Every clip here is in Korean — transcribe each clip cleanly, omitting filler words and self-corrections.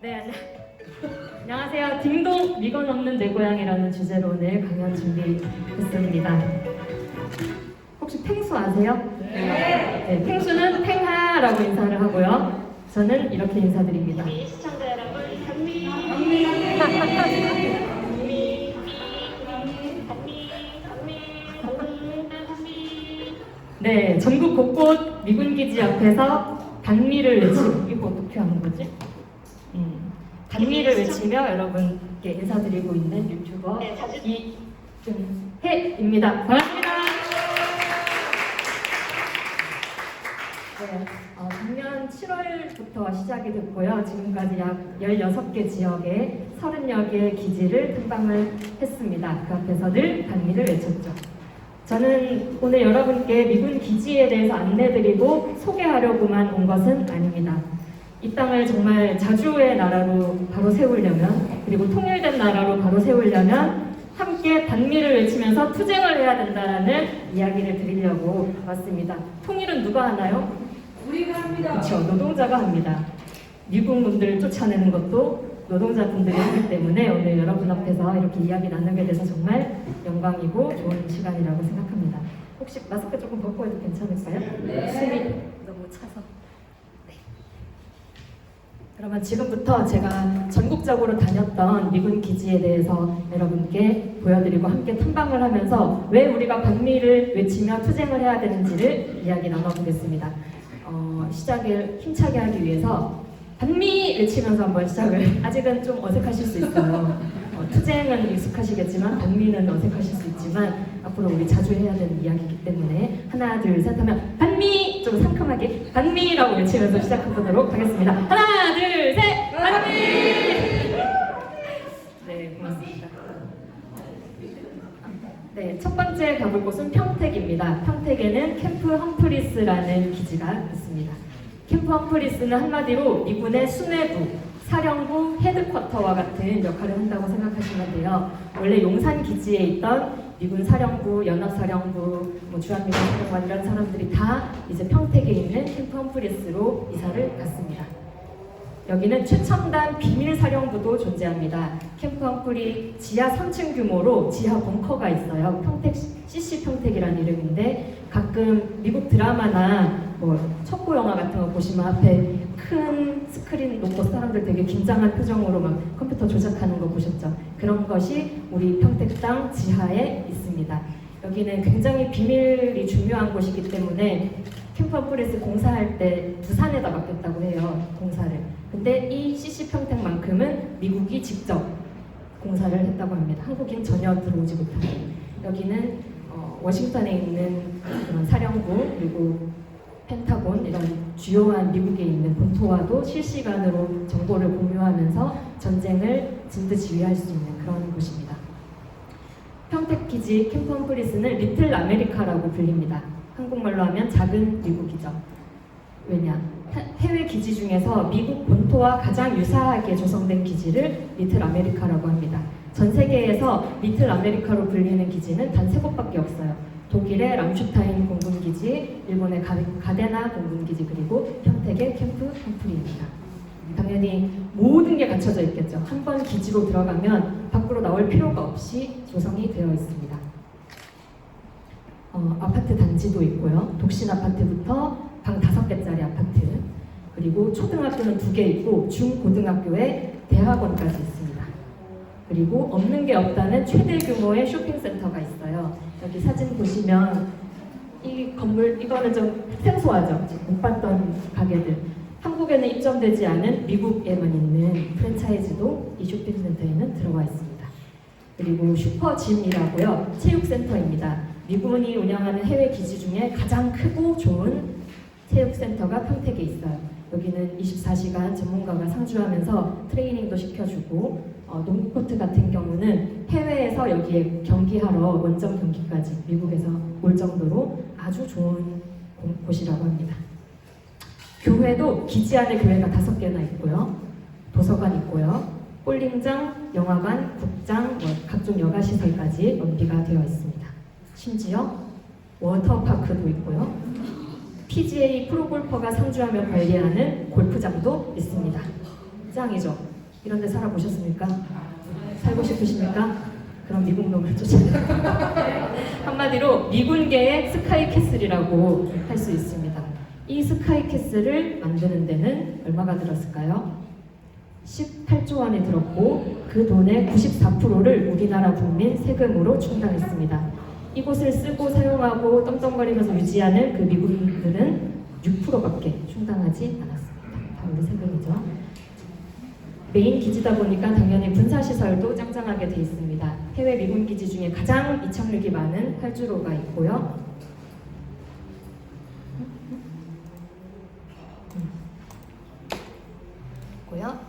네, 안녕하세요. 딩동 미건 없는 내 고향이라는 주제로 오늘 강연 준비했습니다. 혹시 펭수 아세요? 네, 펭수는 팽하라고 인사를 하고요. 저는 이렇게 인사드립니다. 시청자 여러분, 단미. 네, 전국 곳곳 미군기지 앞에서 단미를 외치고, 이거 어떻게 하는 거지? 단미를 외치며 여러분께 인사드리고 있는 유튜버 이준혜입니다. 반갑습니다. 네, 작년 7월부터 시작이 됐고요. 지금까지 약 16개 지역에 30여 개의 기지를 탐방을 했습니다. 그 앞에서 늘 단미를 외쳤죠. 저는 오늘 여러분께 미군 기지에 대해서 안내드리고 소개하려고만 온 것은 아닙니다. 이 땅을 정말 자주의 나라로 바로 세우려면, 그리고 통일된 나라로 바로 세우려면 함께 단미를 외치면서 투쟁을 해야 된다는 이야기를 드리려고 왔습니다. 통일은 누가 하나요? 우리가 합니다. 그렇죠. 노동자가 합니다. 미군군들을 쫓아내는 것도 노동자분들이 하기 때문에 오늘 여러분 앞에서 이렇게 이야기 나누게 돼서 정말 영광이고 좋은 시간이라고 생각합니다. 혹시 마스크 조금 벗고 해도 괜찮을까요? 네. 숨이 너무 차서. 네. 그러면 지금부터 제가 전국적으로 다녔던 미군 기지에 대해서 여러분께 보여드리고 함께 탐방을 하면서 왜 우리가 반미를 외치며 투쟁을 해야 되는지를 이야기 나눠보겠습니다. 시작을 힘차게 하기 위해서 반미 외치면서 한번 시작을. 아직은 좀 어색하실 수 있어요. 투쟁은 익숙하시겠지만 반미는 어색하실 수 있지만 앞으로 우리 자주 해야 되는 이야기이기 때문에 하나 둘 셋 하면 반미! 좀 상큼하게 반미라고 외치면서 시작해보도록 하겠습니다. 하나 둘 셋! 반미! 네, 고맙습니다. 네, 첫 번째 가볼 곳은 평택입니다. 평택에는 캠프 험프리스라는 기지가 있습니다. 캠프 험프리스는 한마디로 미군의 수뇌부, 사령부, 헤드쿼터와 같은 역할을 한다고 생각하시면 돼요. 원래 용산 기지에 있던 미군 사령부, 연합사령부, 주한미군 사령관 이런 사람들이 다 이제 평택에 있는 캠프 험프리스로 이사를 갔습니다. 여기는 최첨단 비밀사령부도 존재합니다. 캠프 험프리 지하 3층 규모로 지하 벙커가 있어요. 평택 CC 평택이라는 이름인데 가끔 미국 드라마나 첩보 영화 같은 거 보시면 앞에 큰 스크린 놓고 사람들 되게 긴장한 표정으로 막 컴퓨터 조작하는 거 보셨죠? 그런 것이 우리 평택 땅 지하에 있습니다. 여기는 굉장히 비밀이 중요한 곳이기 때문에 캠프 험프리스 공사할 때 부산에다 맡겼다고 해요, 공사를. 근데 이 CC 평택만큼은 미국이 직접 공사를 했다고 합니다. 한국인 전혀 들어오지 못하게. 여기는 워싱턴에 있는 그런 사령부, 그리고 펜타곤 이런 주요한 미국에 있는 본토와도 실시간으로 정보를 공유하면서 전쟁을 진두지휘할 수 있는 그런 곳입니다. 평택기지 캠프 험프리스는 리틀 아메리카라고 불립니다. 한국말로 하면 작은 미국이죠. 왜냐? 해외 기지 중에서 미국 본토와 가장 유사하게 조성된 기지를 리틀 아메리카라고 합니다. 전 세계에서 리틀 아메리카로 불리는 기지는 단 3곳밖에 없어요. 독일의 람슈타인 공군기지, 일본의 가데나 공군기지, 그리고 평택의 캠프 험프리입니다. 당연히 모든 게 갖춰져 있겠죠. 한 번 기지로 들어가면 밖으로 나올 필요가 없이 조성이 되어 있습니다. 아파트 단지도 있고요. 독신 아파트부터 방 5개짜리 아파트, 그리고 초등학교는 2개 있고 중고등학교에 대학원까지 있습니다. 그리고 없는 게 없다는 최대 규모의 쇼핑센터가 있어요. 여기 사진 보시면 이 건물, 이거는 좀 생소하죠? 못 봤던 가게들. 한국에는 입점되지 않은 미국에만 있는 프랜차이즈도 이 쇼핑센터에는 들어와 있습니다. 그리고 슈퍼짐이라고요. 체육센터입니다. 미군이 운영하는 해외 기지 중에 가장 크고 좋은 체육센터가 평택에 있어요. 여기는 24시간 전문가가 상주하면서 트레이닝도 시켜주고, 농구코트 같은 경우는 해외에서 여기에 경기하러 원정 경기까지 미국에서 올 정도로 아주 좋은 곳이라고 합니다. 교회도 기지 안에 교회가 5개나 있고요. 도서관 있고요. 볼링장, 영화관, 극장, 각종 여가시설까지 연비가 되어 있습니다. 심지어 워터파크도 있고요. PGA 프로골퍼가 상주하며 관리하는 골프장도 있습니다. 짱이죠? 이런 데 살아보셨습니까? 살고 싶으십니까? 그럼 미국 놈을 쫓아내요. 한마디로 미군계의 스카이캐슬이라고 할 수 있습니다. 이 스카이캐슬을 만드는 데는 얼마가 들었을까요? 18조 원이 들었고 그 돈의 94%를 우리나라 국민 세금으로 충당했습니다. 이곳을 쓰고 사용하고 떵떵거리면서 유지하는 그 미군들은 6%밖에 충당하지 않았습니다. 다 우리 세금이죠. 메인 기지다 보니까 당연히 군사시설도 짱짱하게 돼 있습니다. 해외 미군 기지 중에 가장 이착륙이 많은 활주로가 있고요.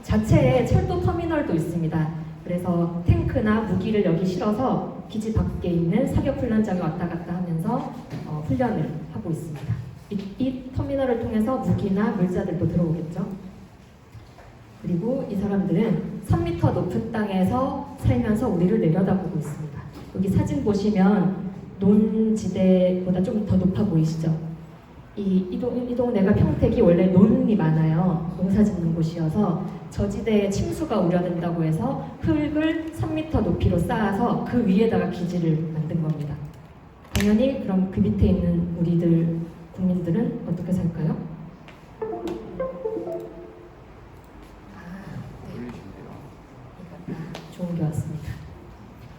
자체에 철도 터미널도 있습니다. 그래서 탱크나 무기를 여기 실어서 기지 밖에 있는 사격 훈련장에 왔다 갔다 하면서 훈련을 하고 있습니다. 이 터미널을 통해서 무기나 물자들도 들어오겠죠. 그리고 이 사람들은 3m 높은 땅에서 살면서 우리를 내려다보고 있습니다. 여기 사진 보시면 논지대보다 좀 더 높아 보이시죠? 이 동네가 평택이 원래 논이 많아요. 농사 짓는 곳이어서 저지대에 침수가 우려된다고 해서 흙을 3m 높이로 쌓아서 그 위에다가 기지를 만든 겁니다. 당연히 그럼 그 밑에 있는 우리들 국민들은 어떻게 살까요? 좋은 게 왔습니다.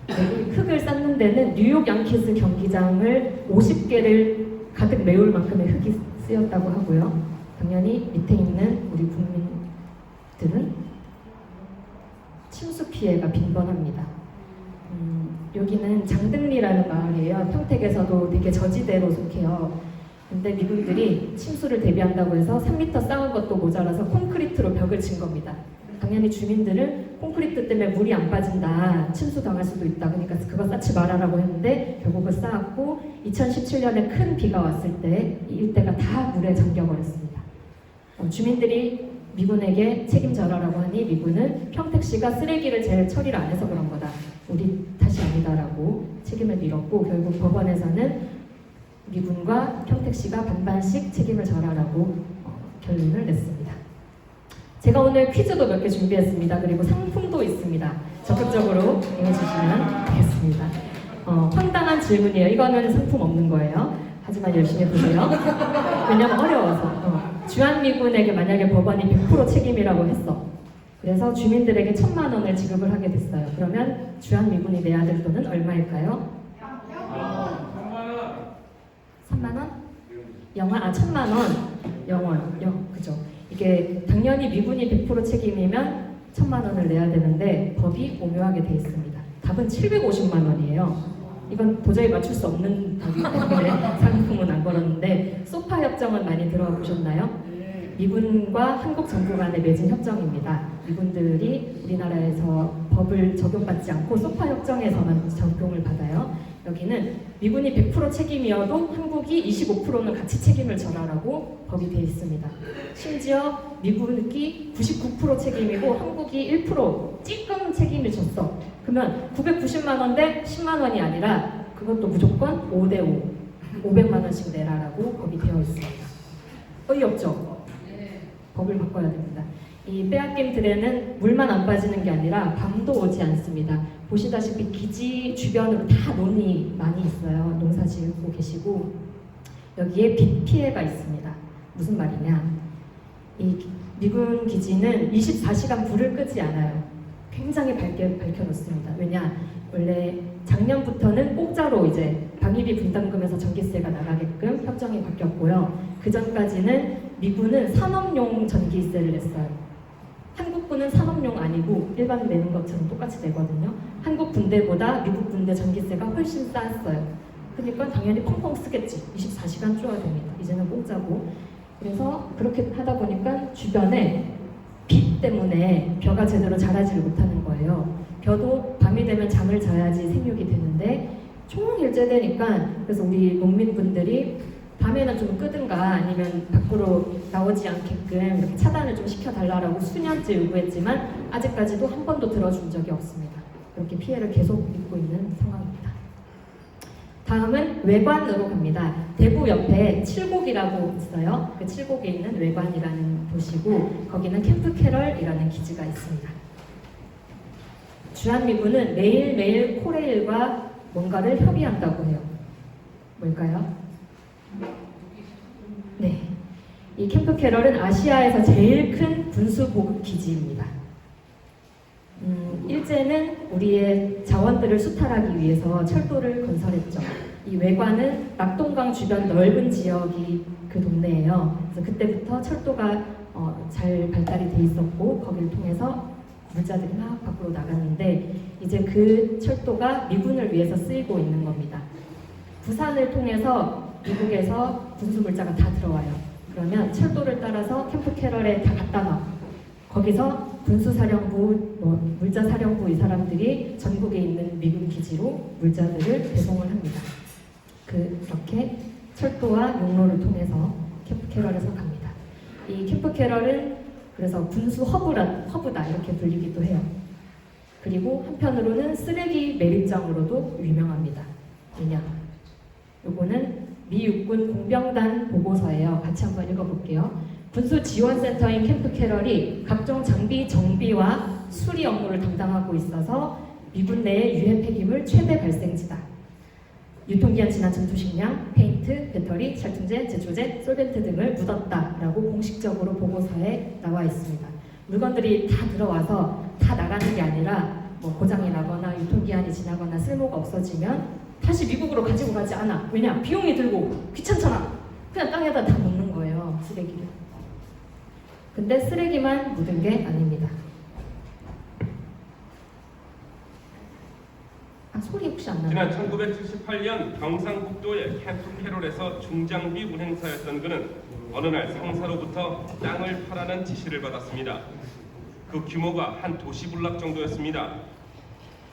여기 흙을 쌓는 데는 뉴욕 양키스 경기장을 50개를 가득 메울 만큼의 흙이 쓰였다고 하고요. 당연히 밑에 있는 우리 국민들은 침수 피해가 빈번합니다. 여기는 장등리라는 마을이에요. 평택에서도 되게 저지대로 속해요. 근데 미군들이 침수를 대비한다고 해서 3m 쌓은 것도 모자라서 콘크리트로 벽을 친 겁니다. 당연히 주민들은 콘크리트 때문에 물이 안 빠진다, 침수 당할 수도 있다, 그러니까 그거 쌓지 말아라고 했는데 결국은 쌓았고 2017년에 큰 비가 왔을 때 이 일대가 다 물에 잠겨버렸습니다. 주민들이 미군에게 책임져라라고 하니 미군은 평택시가 쓰레기를 제일 처리를 안 해서 그런 거다, 우리 탓이 아니다라고 책임을 밀었고 결국 법원에서는 미군과 평택시가 반반씩 책임을 져라라고 결론을 냈습니다. 제가 오늘 퀴즈도 몇 개 준비했습니다. 그리고 상품도 있습니다. 적극적으로 임해주시면 되겠습니다. 황당한 질문이에요. 이거는 상품 없는 거예요. 하지만 열심히 보세요. 왜냐면 어려워서. 주한미군에게 만약에 법원이 100% 책임이라고 했어. 그래서 주민들에게 1,000만 원을 지급을 하게 됐어요. 그러면 주한미군이 내야 될 돈은 얼마일까요? 3만 원? 영화? 1,000만 원. 그죠? 이게 당연히 미군이 100% 책임이면 1,000만 원을 내야 되는데 법이 오묘하게 돼 있습니다. 답은 750만 원이에요. 이건 도저히 맞출 수 없는 답이기 때문에 상품은 안 걸었는데 소파 협정은 많이 들어보셨나요? 미군과 한국 정부 간에 맺은 협정입니다. 미군들이 우리나라에서 법을 적용받지 않고 소파 협정에서만 적용을 받아요. 여기는 미군이 100% 책임이어도 한국이 25%는 같이 책임을 져라라고 법이 되어 있습니다. 심지어 미군이 99% 책임이고 한국이 1% 찌끔 책임을 졌어. 그러면 990만 원 대 10만 원이 아니라 그것도 무조건 5대5, 500만 원씩 내라라고 법이 되어 있습니다. 어이없죠? 법을 바꿔야 됩니다. 이 빼앗긴 들에는 물만 안 빠지는 게 아니라 밤도 오지 않습니다. 보시다시피 기지 주변으로 다 논이 많이 있어요. 농사 지고 계시고 여기에 비 피해가 있습니다. 무슨 말이냐? 이 미군 기지는 24시간 불을 끄지 않아요. 굉장히 밝게 밝혀놓습니다. 왜냐? 원래 작년부터는 공짜로 이제 방위비 분담금에서 전기세가 나가게끔 협정이 바뀌었고요. 그 전까지는 미군은 산업용 전기세를 냈어요. 한국군은 산업용 아니고 일반 내는 것처럼 똑같이 내거든요. 한국 군대보다 미국 군대 전기세가 훨씬 쌌어요. 그러니까 당연히 펑펑 쓰겠지. 24시간 쪼아야 됩니다. 이제는 공짜고. 그래서 그렇게 하다 보니까 주변에 빛 때문에 벼가 제대로 자라지를 못하는 거예요. 벼도 밤이 되면 잠을 자야지 생육이 되는데 종일 째되니까 그래서 우리 농민분들이 밤에는 좀 끄든가 아니면 밖으로 나오지 않게끔 이렇게 차단을 좀 시켜달라고 수년째 요구했지만 아직까지도 한 번도 들어준 적이 없습니다. 그렇게 피해를 계속 입고 있는 상황입니다. 다음은 외관으로 갑니다. 대구 옆에 칠곡이라고 있어요. 그 칠곡에 있는 외관이라는 도시고 거기는 캠프 캐럴이라는 기지가 있습니다. 주한미군은 매일매일 코레일과 뭔가를 협의한다고 해요. 뭘까요? 네. 이 캠프 캐럴은 아시아에서 제일 큰 군수 보급 기지입니다. 일제는 우리의 자원들을 수탈하기 위해서 철도를 건설했죠. 이 외관은 낙동강 주변 넓은 지역이 그 동네예요. 그래서 그때부터 철도가 잘 발달이 돼 있었고 거기를 통해서 물자들이 막 밖으로 나갔는데 이제 그 철도가 미군을 위해서 쓰이고 있는 겁니다. 부산을 통해서 미국에서 군수 물자가 다 들어와요. 그러면 철도를 따라서 캠프 캐럴에 다 갖다 놔. 거기서 군수사령부, 물자사령부 이 사람들이 전국에 있는 미군 기지로 물자들을 배송을 합니다. 그렇게 철도와 용로를 통해서 캠프 캐럴에서 갑니다. 이 캠프 캐럴은 그래서 군수 허브다 이렇게 불리기도 해요. 그리고 한편으로는 쓰레기 매립장으로도 유명합니다. 왜냐? 요거는 미 육군 공병단 보고서예요. 같이 한번 읽어볼게요. 군수 지원센터인 캠프 캐럴이 각종 장비 정비와 수리 업무를 담당하고 있어서 미군 내의 유해 폐기물 최대 발생지다. 유통기한 지난 전투식량, 페인트, 배터리, 살충제, 제초제, 솔벤트 등을 묻었다라고 공식적으로 보고서에 나와 있습니다. 물건들이 다 들어와서 다 나가는 게 아니라 고장이 나거나 유통기한이 지나거나 쓸모가 없어지면 다시 미국으로 가지고 가지 않아. 왜냐? 비용이 들고 귀찮잖아. 그냥 땅에다 다 놓는 거예요, 쓰레기를. 근데 쓰레기만 묻은 게 아닙니다. 소리 혹시 안 나요? 지난 1978년 경상북도의 캠프 캐럴에서 중장비 운행사였던 그는 어느 날 상사로부터 땅을 파라는 지시를 받았습니다. 그 규모가 한 도시 군락 정도였습니다.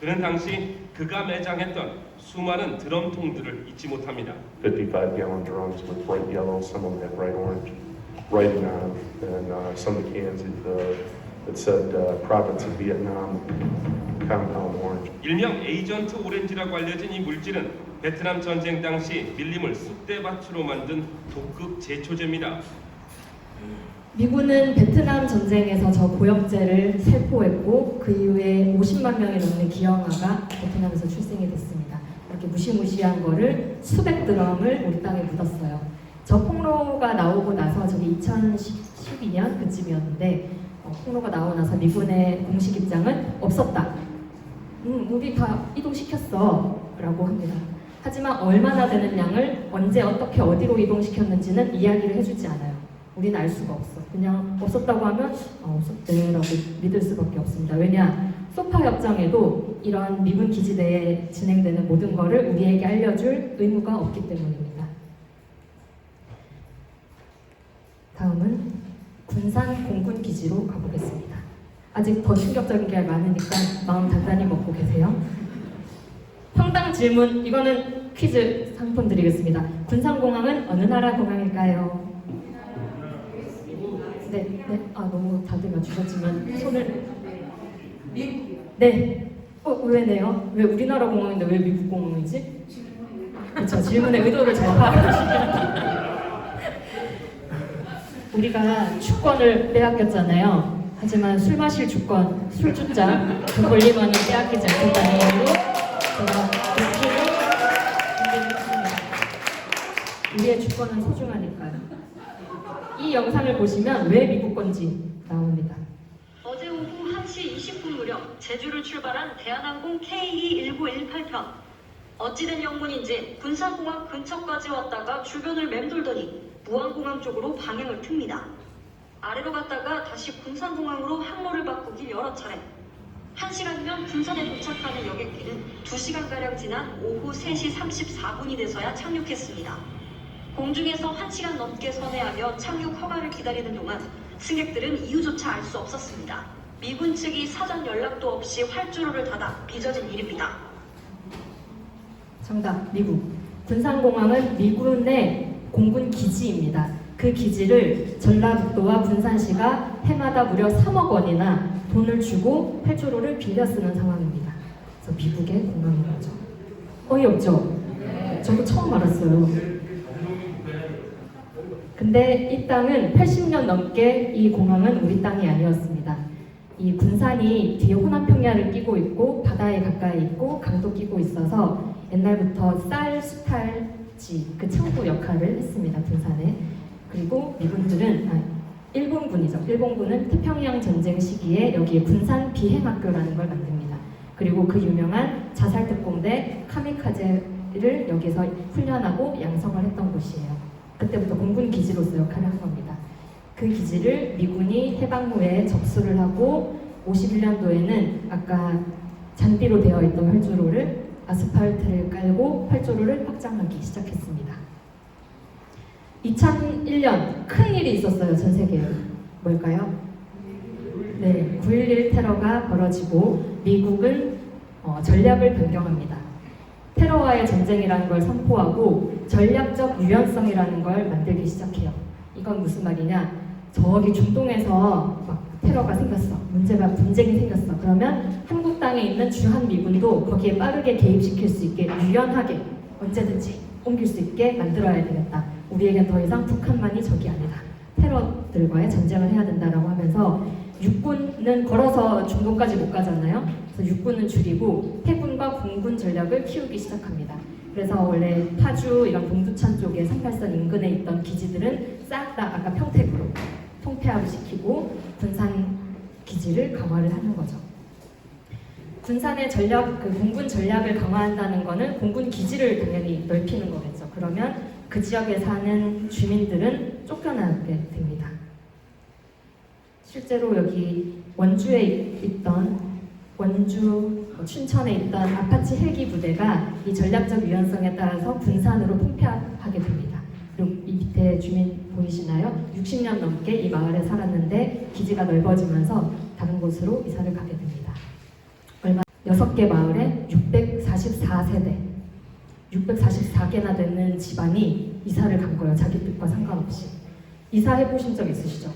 그는 당시 그가 매장했던 수많은 드럼통들을 잊지 못합니다. 55-gallon drums with bright yellow, some of them had bright orange writing on them, and some of the cans that said Province of Vietnam, Compound Orange. 일명 에이전트 오렌지라고 알려진 이 물질은 베트남 전쟁 당시 밀림을 쑥대밭으로 만든 독극 제초제입니다. 미군은 베트남 전쟁에서 저 고역제를 살포했고 그 이후에 50만 명이 넘는 기형아가 베트남에서 출생이 됐습니다. 이렇게 무시무시한 거를 수백 드럼을 우리 땅에 묻었어요. 저 폭로가 나오고 나서 저게 2012년 그쯤이었는데 폭로가 나오고 나서 미군의 공식 입장은 없었다. 우리 다 이동시켰어 라고 합니다. 하지만 얼마나 되는 양을 언제 어떻게 어디로 이동시켰는지는 이야기를 해주지 않아요. 우리는 알 수가 없어. 그냥 없었다고 하면 없었대 라고 믿을 수밖에 없습니다. 왜냐? 소파 협정에도 이런 미군 기지대에 진행되는 모든 거를 우리에게 알려줄 의무가 없기 때문입니다. 다음은 군산 공군 기지로 가보겠습니다. 아직 더 충격적인 게 많으니까 마음 단단히 먹고 계세요. 황당 질문, 이거는 퀴즈 상품 드리겠습니다. 군산공항은 어느 나라 공항일까요? 네. 너무 다들 맞추셨지만 손을. 네. 왜네요? 왜 우리나라 공항인데 왜 미국 공항이지? 그렇죠. 질문의 의도를 잘 파악하시면. 우리가 주권을 빼앗겼잖아요. 하지만 술 마실 주권, 술주자, 그 권리만은 빼앗기지 않겠다는 걸로 제가 목표를 준비했습니다. 우리의 주권은 소중하니까요. 이 영상을 보시면 왜 미국 건지 나옵니다. 어제 오후 1시 20분 무렵 제주를 출발한 대한항공 KE1918편. 어찌된 영문인지 군산공항 근처까지 왔다가 주변을 맴돌더니 무안공항 쪽으로 방향을 틉니다. 아래로 갔다가 다시 군산공항으로 항로를 바꾸길 여러 차례. 1시간이면 군산에 도착하는 여객기는 2시간가량 지난 오후 3시 34분이 돼서야 착륙했습니다. 공중에서 1시간 넘게 선회하며 착륙 허가를 기다리는 동안 승객들은 이유조차 알 수 없었습니다. 미군 측이 사전 연락도 없이 활주로를 닫아 빚어진 일입니다. 정답, 미국. 군산공항은 미군의 공군 기지입니다. 그 기지를 전라북도와 군산시가 해마다 무려 3억 원이나 돈을 주고 활주로를 빌려 쓰는 상황입니다. 그래서 미국의 공항인 거죠. 어이없죠? 저도 처음 알았어요. 근데 이 땅은 80년 넘게 이 공항은 우리 땅이 아니었습니다. 이 군산이 뒤에 호남평야를 끼고 있고 바다에 가까이 있고 강도 끼고 있어서 옛날부터 쌀 수탈지 그 창구 역할을 했습니다. 군산에. 그리고 일본군이죠. 일본군은 태평양 전쟁 시기에 여기에 군산 비행학교라는 걸 만듭니다. 그리고 그 유명한 자살특공대 카미카제를 여기서 훈련하고 양성을 했던 곳이에요. 그때부터 공군 기지로서 역할을 한 겁니다. 그 기지를 미군이 해방 후에 접수를 하고 51년도에는 아까 잔디로 되어 있던 활주로를 아스팔트를 깔고 활주로를 확장하기 시작했습니다. 2001년 큰 일이 있었어요. 전 세계에. 뭘까요? 네, 9.11 테러가 벌어지고 미국은 전략을 변경합니다. 테러와의 전쟁이라는 걸 선포하고 전략적 유연성이라는 걸 만들기 시작해요. 이건 무슨 말이냐? 저기 중동에서 막 테러가 생겼어. 분쟁이 생겼어. 그러면 한국 땅에 있는 주한 미군도 거기에 빠르게 개입시킬 수 있게 유연하게 언제든지 옮길 수 있게 만들어야 되겠다. 우리에겐 더 이상 북한만이 적이 아니다. 테러들과의 전쟁을 해야 된다라고 하면서 육군은 걸어서 중동까지 못 가잖아요. 그래서 육군은 줄이고 해군과 공군 전략을 키우기 시작합니다. 그래서 원래 파주 이런 동두천 쪽에 38선 인근에 있던 기지들은 싹 다 아까 평택으로 통폐합을 시키고 군산 기지를 강화를 하는 거죠. 군산의 공군 전략을 강화한다는 거는 공군 기지를 당연히 넓히는 거겠죠. 그러면 그 지역에 사는 주민들은 쫓겨나게 됩니다. 실제로 여기 춘천에 있던 아파치 헬기 부대가 이 전략적 유연성에 따라서 군산으로 통폐합하게 됩니다. 그리고 이 밑에 주민 보이시나요? 60년 넘게 이 마을에 살았는데 기지가 넓어지면서 다른 곳으로 이사를 가게 됩니다. 6개 마을에 644세대, 644개나 되는 집안이 이사를 간 거예요. 자기 뜻과 상관없이. 이사해 보신 적 있으시죠?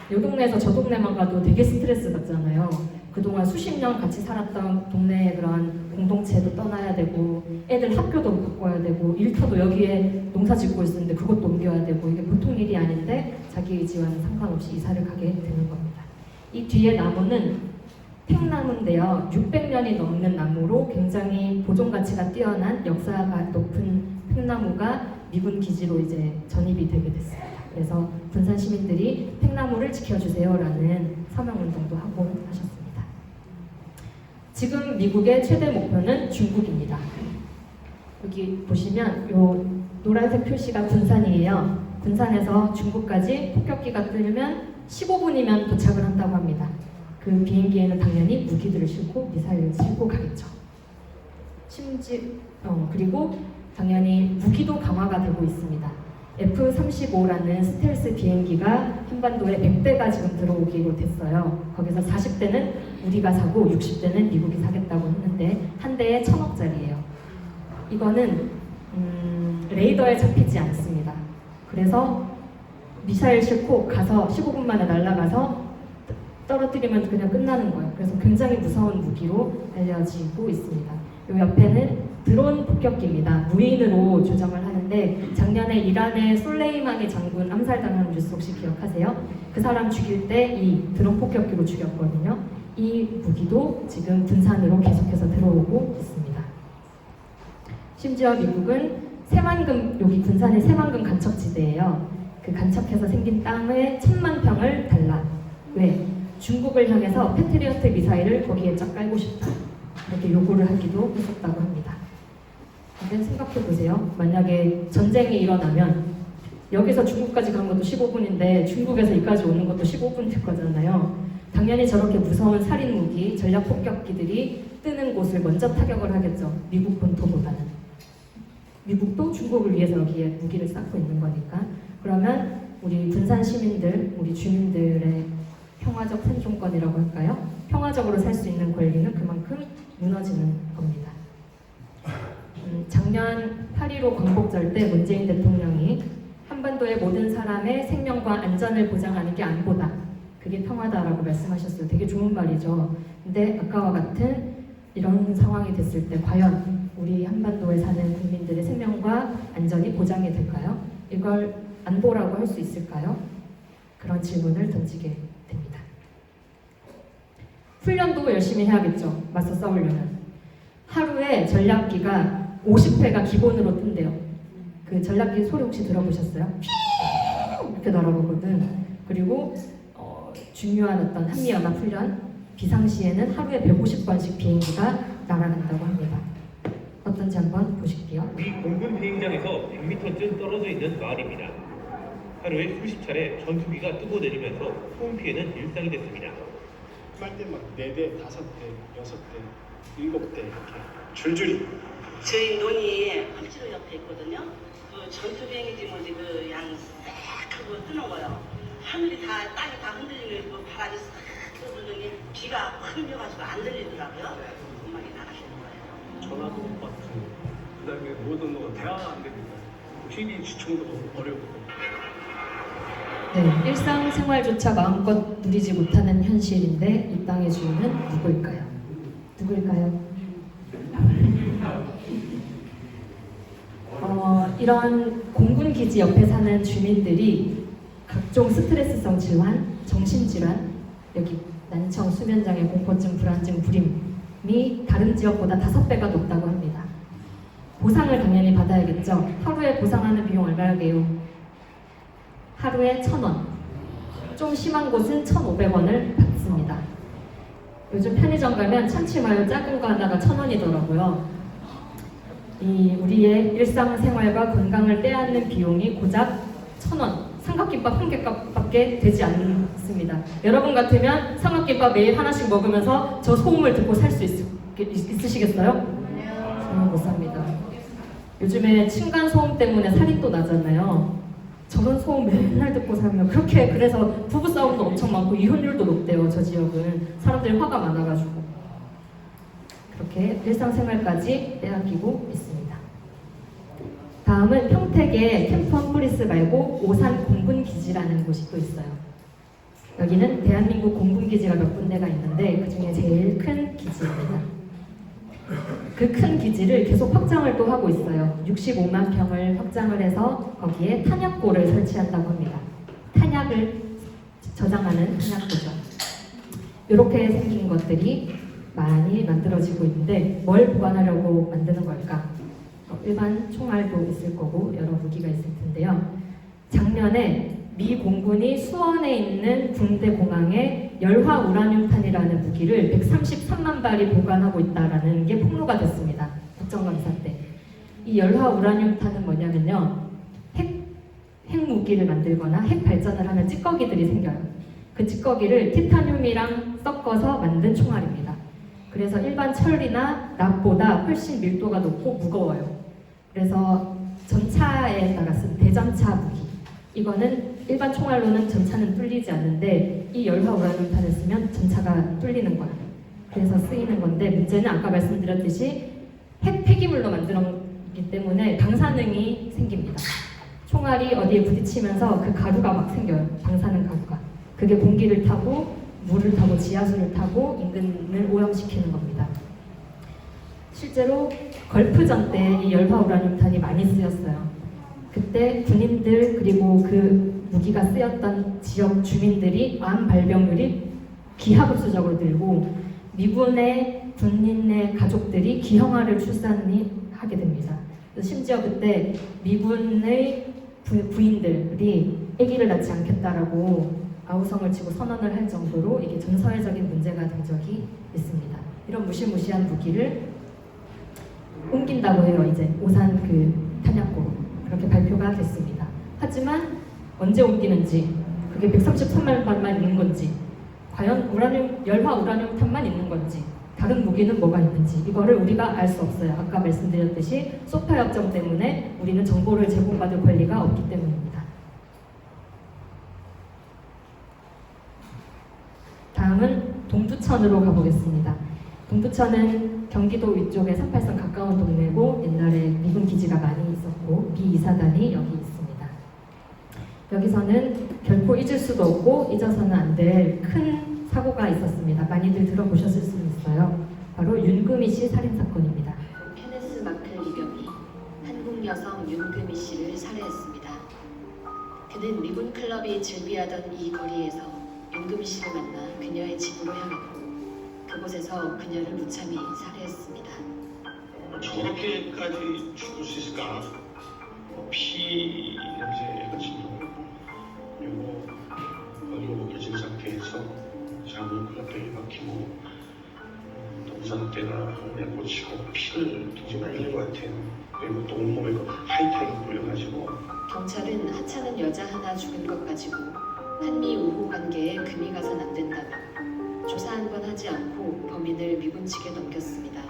이 동네에서 저 동네만 가도 되게 스트레스 받잖아요. 그동안 수십 년 같이 살았던 동네의 그런 공동체도 떠나야 되고 애들 학교도 바꿔야 되고 일터도 여기에 농사 짓고 있었는데 그것도 옮겨야 되고 이게 보통 일이 아닌데 자기 의지와는 상관없이 이사를 가게 되는 겁니다. 이 뒤에 나무는 팽나무인데요. 600년이 넘는 나무로 굉장히 보존 가치가 뛰어난 역사가 높은 팽나무가 미군 기지로 이제 전입이 되게 됐습니다. 그래서 군산 시민들이 팽나무를 지켜주세요라는 서명운동도 하고 하셨습니다. 지금 미국의 최대 목표는 중국입니다. 여기 보시면 요 노란색 표시가 군산이에요. 군산에서 중국까지 폭격기가 뜨면 15분이면 도착을 한다고 합니다. 그 비행기에는 당연히 무기들을 싣고 미사일을 싣고 가겠죠. 그리고 당연히 무기도 강화가 되고 있습니다. F-35라는 스텔스 비행기가 한반도에 100대가 지금 들어오기로 됐어요. 거기서 40대는 우리가 사고 60대는 미국이 사겠다고 했는데 한 대에 1,000억짜리예요. 이거는 레이더에 잡히지 않습니다. 그래서 미사일 싣고 가서 15분 만에 날아가서 떨어뜨리면 그냥 끝나는 거예요. 그래서 굉장히 무서운 무기로 알려지고 있습니다. 이 옆에는 드론 폭격기입니다. 무인으로 조정을 하는데 작년에 이란의 솔레이마니 장군 암살당한 뉴스 혹시 기억하세요? 그 사람 죽일 때 이 드론 폭격기로 죽였거든요. 이 무기도 지금 군산으로 계속해서 들어오고 있습니다. 심지어 미국은 여기 군산의 새만금 간척지대예요. 그 간척해서 생긴 땅에 1,000만 평을 달라. 왜? 중국을 향해서 패트리어트 미사일을 거기에 쫙 깔고 싶다. 이렇게 요구를 하기도 했었다고 합니다. 근데 생각해보세요. 만약에 전쟁이 일어나면 여기서 중국까지 가는 것도 15분인데 중국에서 여기까지 오는 것도 15분 될 거잖아요. 당연히 저렇게 무서운 살인 무기, 전략 폭격기들이 뜨는 곳을 먼저 타격을 하겠죠. 미국 본토보다는. 미국도 중국을 위해서 여기에 무기를 쌓고 있는 거니까. 그러면 우리 군산 시민들, 우리 주민들의 평화적 생존권이라고 할까요? 평화적으로 살 수 있는 권리는 그만큼 무너지는 겁니다. 작년 8.15 광복절 때 문재인 대통령이 한반도의 모든 사람의 생명과 안전을 보장하는 게 안보다. 그게 평화다라고 말씀하셨어요. 되게 좋은 말이죠. 근데 아까와 같은 이런 상황이 됐을 때 과연 우리 한반도에 사는 국민들의 생명과 안전이 보장이 될까요? 이걸 안보라고 할 수 있을까요? 그런 질문을 던지게 됩니다. 훈련도 열심히 해야겠죠. 맞서 싸우려면. 하루에 전략기가 50회가 기본으로 뜬대요. 그 전략기 소리 혹시 들어보셨어요? 이렇게 날아오거든. 그리고 중요한 어떤 한미연합 훈련, 비상시에는 하루에 150번씩 비행기가 날아간다고 합니다. 어떤지 한번 보실게요. 미 공군 비행장에서 100m쯤 떨어져 있는 마을입니다. 하루에 수십 차례 전투기가 뜨고 내리면서 소음 피해는 일상이 됐습니다. 할 때 막 4대, 5대, 6대, 7대 이렇게 줄줄이. 저희 논이 헐지로 옆에 있거든요. 그 전투 비행기 뭐지 그양싹 하고 뜨는 거요. 하늘이 다 땅이 다 흔들리는 그 바람이 싹 떠들더니 귀가 흔들려가지고 안 들리더라고요. 음악이 나가시는 거예요. 전화도 못 받고 그다음에 모든 거 대화가 안 됩니다. TV 시청도 어렵고. 네, 일상생활조차 마음껏 누리지 못하는 현실인데 이 땅의 주인은 누구일까요? 누구일까요? 이런 공군기지 옆에 사는 주민들이 각종 스트레스성 질환, 정신질환, 여기 난청, 수면장애, 공포증, 불안증, 불임이 다른 지역보다 5배가 높다고 합니다. 보상을 당연히 받아야겠죠. 하루에 보상하는 비용 얼마예요? 하루에 1,000원. 좀 심한 곳은 1,500원을 받습니다. 요즘 편의점 가면 참치마요 작은 거 하나가 1,000원이더라고요. 이 우리의 일상생활과 건강을 빼앗는 비용이 고작 1,000원. 삼각김밥 한 개값밖에 되지 않습니다. 여러분 같으면 삼각김밥 매일 하나씩 먹으면서 저 소음을 듣고 살 수 있으시겠어요? 저는 못 삽니다. 요즘에 층간 소음 때문에 살이 또 나잖아요. 저런 소음 맨날 듣고 살면 그래서 부부싸움도 엄청 많고 이혼율도 높대요. 저 지역은 사람들이 화가 많아가지고 그렇게 일상생활까지 빼앗기고 있습니다. 다음은 평택에 캠프 험프리스 말고 오산 공군기지라는 곳이 또 있어요. 여기는 대한민국 공군기지가 몇 군데가 있는데 그 중에 제일 큰 기지입니다. 그 큰 기지를 계속 확장을 또 하고 있어요. 65만 평을 확장을 해서 거기에 탄약고를 설치한다고 합니다. 탄약을 저장하는 탄약고죠. 이렇게 생긴 것들이 많이 만들어지고 있는데 뭘 보관하려고 만드는 걸까? 일반 총알도 있을 거고 여러 무기가 있을 텐데요. 작년에 미 공군이 수원에 있는 군대 공항에 열화 우라늄탄이라는 무기를 133만 발이 보관하고 있다는 게 폭로가 됐습니다. 국정감사 때. 이 열화 우라늄탄은 뭐냐면요. 핵 무기를 만들거나 핵 발전을 하면 찌꺼기들이 생겨요. 그 찌꺼기를 티타늄이랑 섞어서 만든 총알입니다. 그래서 일반 철이나 납보다 훨씬 밀도가 높고 무거워요. 그래서 전차에다가 쓴 대전차 무기. 이거는 일반 총알로는 전차는 뚫리지 않는데 이 열화 우라늄탄을 쓰면 전차가 뚫리는 거예요. 그래서 쓰이는 건데 문제는 아까 말씀드렸듯이 핵 폐기물로 만들었기 때문에 방사능이 생깁니다. 총알이 어디에 부딪히면서 그 가루가 막 생겨요. 방사능 가루가. 그게 공기를 타고 물을 타고 지하수를 타고 인근을 오염시키는 겁니다. 실제로 걸프전 때 이 열화 우라늄탄이 많이 쓰였어요. 그때 군인들 그리고 그 무기가 쓰였던 지역 주민들이 암 발병률이 기하급수적으로 늘고 미군의 군인의 가족들이 기형아를 출산하게 됩니다. 심지어 그때 미군의 부인들이 아기를 낳지 않겠다라고 아우성을 치고 선언을 할 정도로 이게 전 사회적인 문제가 된 적이 있습니다. 이런 무시무시한 무기를 옮긴다고 해요. 이제 오산 그 탄약고로 그렇게 발표가 됐습니다. 하지만 언제 옮기는지, 그게 133만 발만 있는 건지, 과연 열화 우라늄탄만 있는 건지, 다른 무기는 뭐가 있는지 이거를 우리가 알 수 없어요. 아까 말씀드렸듯이 소파 협정 때문에 우리는 정보를 제공받을 권리가 없기 때문입니다. 다음은 동두천으로 가보겠습니다. 동두천은 경기도 위쪽에 38선 가까운 동네고 옛날에 미군 기지가 많이 있었고 미 이사단이 여기 있습니다. 여기서는 결코 잊을 수도 없고 잊어서는 안 될 큰 사고가 있었습니다. 많이들 들어보셨을 수 있어요. 바로 윤금희 씨 살인사건입니다. 케네스 마클 이병이 한국 여성 윤금희 씨를 살해했습니다. 그는 미군 클럽이 즐비하던 이 거리에서 윤금희 씨를 만나 그녀의 집으로 향했고 그곳에서 그녀를 무참히 살해했습니다. 저렇게까지 죽을 수 있을까? 피 냄새가 진동하고 요거 걸린 상태에서 장을 뼈에 박히고 동상대가 몸에 꽂히고 피를 굉장히 많이 흘린 것 같아요. 그리고 또 온몸에 하이타임이 뿌려가지고 경찰은 하찮은 여자 하나 죽은 것 가지고 한미 우호 관계에 금이 가선 안 된다며 조사 한 번 하지 않고 범인을 미군 측에 넘겼습니다.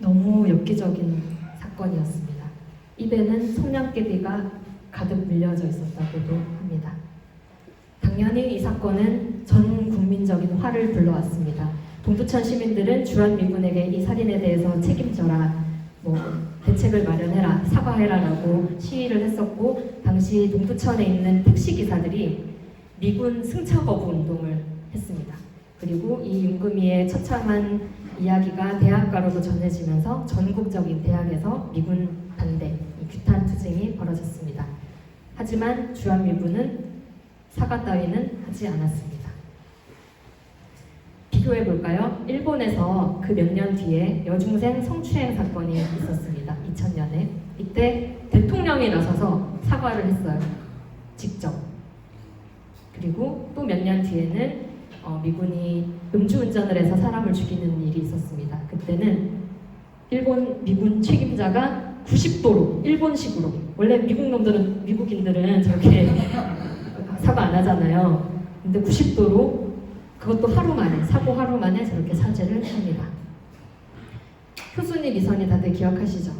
너무 엽기적인 사건이었습니다. 입에는 성냥개비가 가득 물려져 있었다고도 합니다. 당연히 이 사건은 전 국민적인 화를 불러왔습니다. 동두천 시민들은 주한미군에게 이 살인에 대해서 책임져라, 대책을 마련해라, 사과해라라고 시위를 했었고, 당시 동두천에 있는 택시기사들이 미군 승차 거부 운동을 했습니다. 그리고 이 윤금이의 처참한 이야기가 대학가로도 전해지면서 전국적인 대학에서 미군 반대, 규탄 투쟁이 벌어졌습니다. 하지만 주한미군은 사과 따위는 하지 않았습니다. 비교해 볼까요? 일본에서 그 몇 년 뒤에 여중생 성추행 사건이 있었습니다. 2000년에. 이때 대통령이 나서서 사과를 했어요. 직접. 그리고 또 몇 년 뒤에는 미군이 음주운전을 해서 사람을 죽이는 일이 있었습니다. 그때는 일본 미군 책임자가 90도로 일본식으로, 원래 미국인들은 저렇게 사과 안 하잖아요. 근데 90도로 그것도 하루 만에, 사고 하루 만에 저렇게 사죄를 합니다. 효순이 미선이 다들 기억하시죠?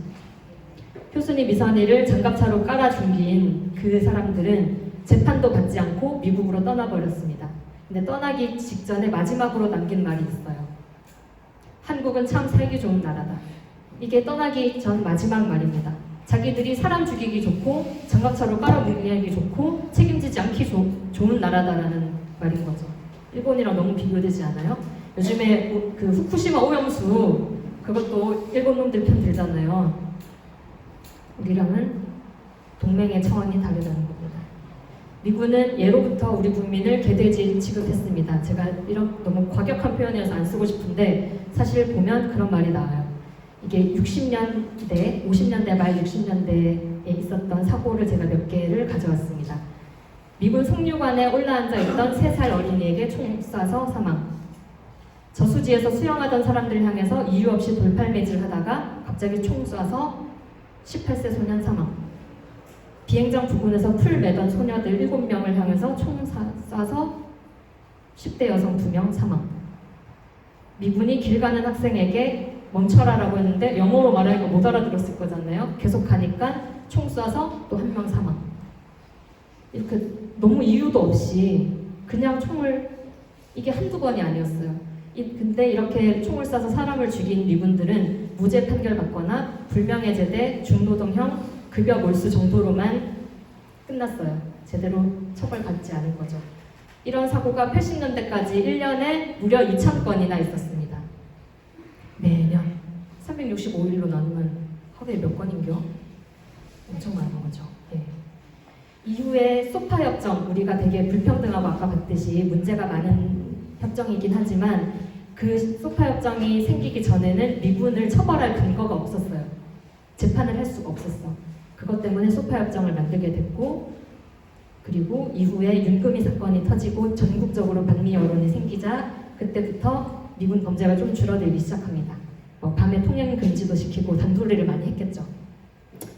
효순이 미선이를 장갑차로 깔아 죽인 그 사람들은 재판도 받지 않고 미국으로 떠나버렸습니다. 근데 떠나기 직전에 마지막으로 남긴 말이 있어요. 한국은 참 살기 좋은 나라다. 이게 떠나기 전 마지막 말입니다. 자기들이 사람 죽이기 좋고 장갑차로 깔아 뭉개기 좋고 책임지지 않기 좋은 나라다라는 말인 거죠. 일본이랑 너무 비교되지 않아요? 요즘에 그 후쿠시마 오염수 그것도 일본 놈들 편 들잖아요. 우리랑은 동맹의 차원이 다르다는 겁니다. 미군은 예로부터 우리 국민을 개돼지 취급했습니다. 제가 이런 너무 과격한 표현이어서 안 쓰고 싶은데 사실 보면 그런 말이 나와요. 이게 60년대, 50년대 말 60년대에 있었던 사고를 제가 몇 개를 가져왔습니다. 미군 송유관에 올라앉아 있던 3살 어린이에게 총 쏴서 사망. 저수지에서 수영하던 사람들을 향해서 이유 없이 돌팔매질 하다가 갑자기 총 쏴서 18세 소년 사망. 비행장 부근에서 풀 매던 소녀들 7명을 향해서 총 쏴서 10대 여성 2명 사망. 미군이 길 가는 학생에게 멈춰라라고 했는데 영어로 말하니까 못 알아들었을 거잖아요. 계속 가니까 총 쏴서 또 1명 사망. 이렇게 너무 이유도 없이 그냥 총을, 이게 한두 번이 아니었어요. 근데 이렇게 총을 쏴서 사람을 죽인 미군들은 무죄 판결받거나 불명예제대, 중노동형, 급여 몰수 정도로만 끝났어요. 제대로 처벌받지 않은 거죠. 이런 사고가 80년대까지 1년에 무려 2,000건이나 있었습니다. 매년 365일로 나누면 하루에 몇 건인겨? 엄청 많은 거죠. 네. 이후에 소파 협정, 우리가 되게 불평등하고 아까 봤듯이 문제가 많은 협정이긴 하지만 그 소파 협정이 생기기 전에는 미군을 처벌할 근거가 없었어요. 재판을 할 수가 없었어. 그것 때문에 소파 협정을 만들게 됐고, 그리고 이후에 윤금이 사건이 터지고 전국적으로 반미 여론이 생기자 그때부터 미군 범죄가 좀 줄어들기 시작합니다. 밤에 통행 금지도 시키고 단도리를 많이 했겠죠.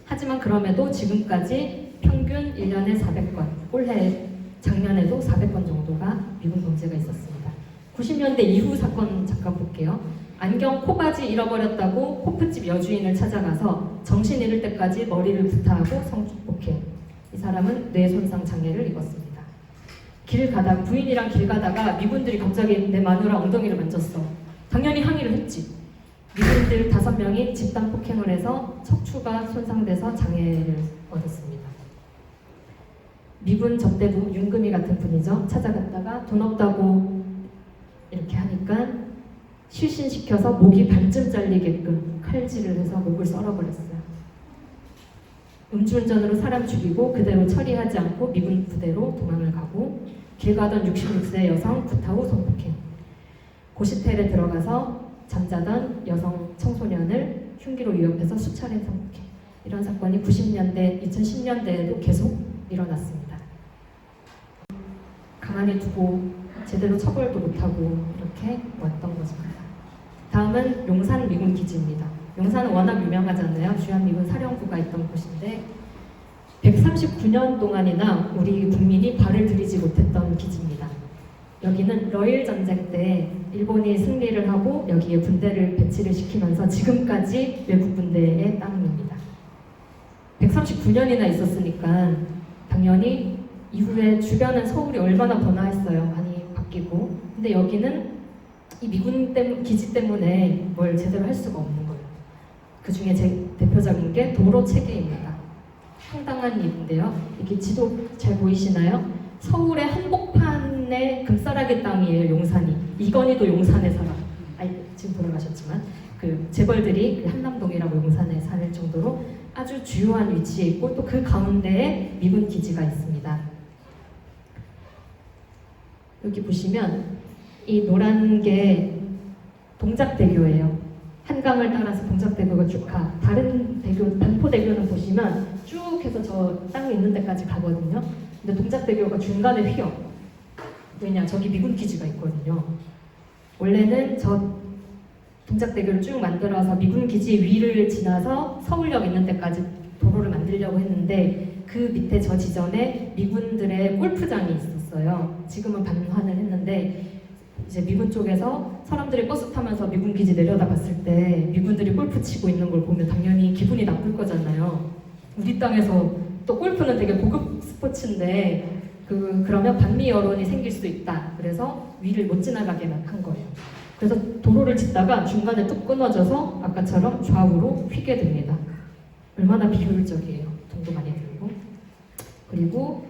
하지만 그럼에도 지금까지 평균 1년에 400건, 올해 작년에도 400건 정도가 미군 범죄가 있었습니다. 90년대 이후 사건 잠깐 볼게요. 안경 코바지 잃어버렸다고 호프집 여주인을 찾아가서 정신 잃을 때까지 머리를 구타하고 성폭행. 이 사람은 뇌 손상 장애를 입었습니다. 부인이랑 길 가다가 미군들이 갑자기 내 마누라 엉덩이를 만졌어. 당연히 항의를 했지. 미군들 5명이 집단 폭행을 해서 척추가 손상돼서 장애를 얻었습니다. 미군 접대부 윤금이 같은 분이죠. 찾아갔다가 돈 없다고 이렇게 하니까 실신시켜서 목이 반쯤 잘리게끔 칼질을 해서 목을 썰어버렸어요. 음주운전으로 사람 죽이고 그대로 처리하지 않고 미군 부대로 도망을 가고 길 가던 66세 여성 구타 후 성폭행. 고시텔에 들어가서 잠자던 여성 청소년을 흉기로 위협해서 수차례 성폭행. 이런 사건이 90년대, 2010년대에도 계속 일어났습니다. 가만히 두고 제대로 처벌도 못하고 이렇게 왔던 것입니다. 다음은 용산 미군 기지입니다. 용산은 워낙 유명하잖아요. 주한미군 사령부가 있던 곳인데 139년 동안이나 우리 국민이 발을 들이지 못했던 기지입니다. 여기는 러일 전쟁 때 일본이 승리를 하고 여기에 군대를 배치를 시키면서 지금까지 외국 군대의 땅입니다. 139년이나 있었으니까 당연히 이후에 주변은 서울이 얼마나 번화했어요. 많이 바뀌고. 근데 여기는 이 미군 기지 때문에 뭘 제대로 할 수가 없는 거예요. 그 중에 제 대표적인 게 도로 체계입니다. 상당한 일인데요. 이렇게 지도 잘 보이시나요? 서울의 한복판의 금싸라기 땅이에요. 용산이. 이건희도 용산에 살아. 지금 돌아가셨지만 그 재벌들이 한남동이라고 용산에 살 정도로 아주 주요한 위치에 있고 또 그 가운데에 미군 기지가 있습니다. 여기 보시면 이 노란 게 동작대교예요. 한강을 따라서 동작대교가 쭉 가. 다른 대교, 반포대교는 보시면 쭉 해서 저 땅이 있는 데까지 가거든요. 근데 동작대교가 중간에 휘어. 왜냐? 저기 미군 기지가 있거든요. 원래는 저 동작대교를 쭉 만들어서 미군 기지 위를 지나서 서울역 있는 데까지 도로를 만들려고 했는데 그 밑에 저 지점에 미군들의 골프장이 있었어요. 지금은 반환을 했는데 이제 미군 쪽에서 사람들이 버스 타면서 미군 기지 내려다 봤을 때 미군들이 골프 치고 있는 걸 보면 당연히 기분이 나쁠 거잖아요. 우리 땅에서 또 골프는 되게 고급 스포츠인데 그러면 반미 여론이 생길 수 있다. 그래서 위를 못 지나가게 한 거예요. 그래서 도로를 짓다가 중간에 뚝 끊어져서 아까처럼 좌우로 휘게 됩니다. 얼마나 비효율적이에요. 돈도 많이 들고. 그리고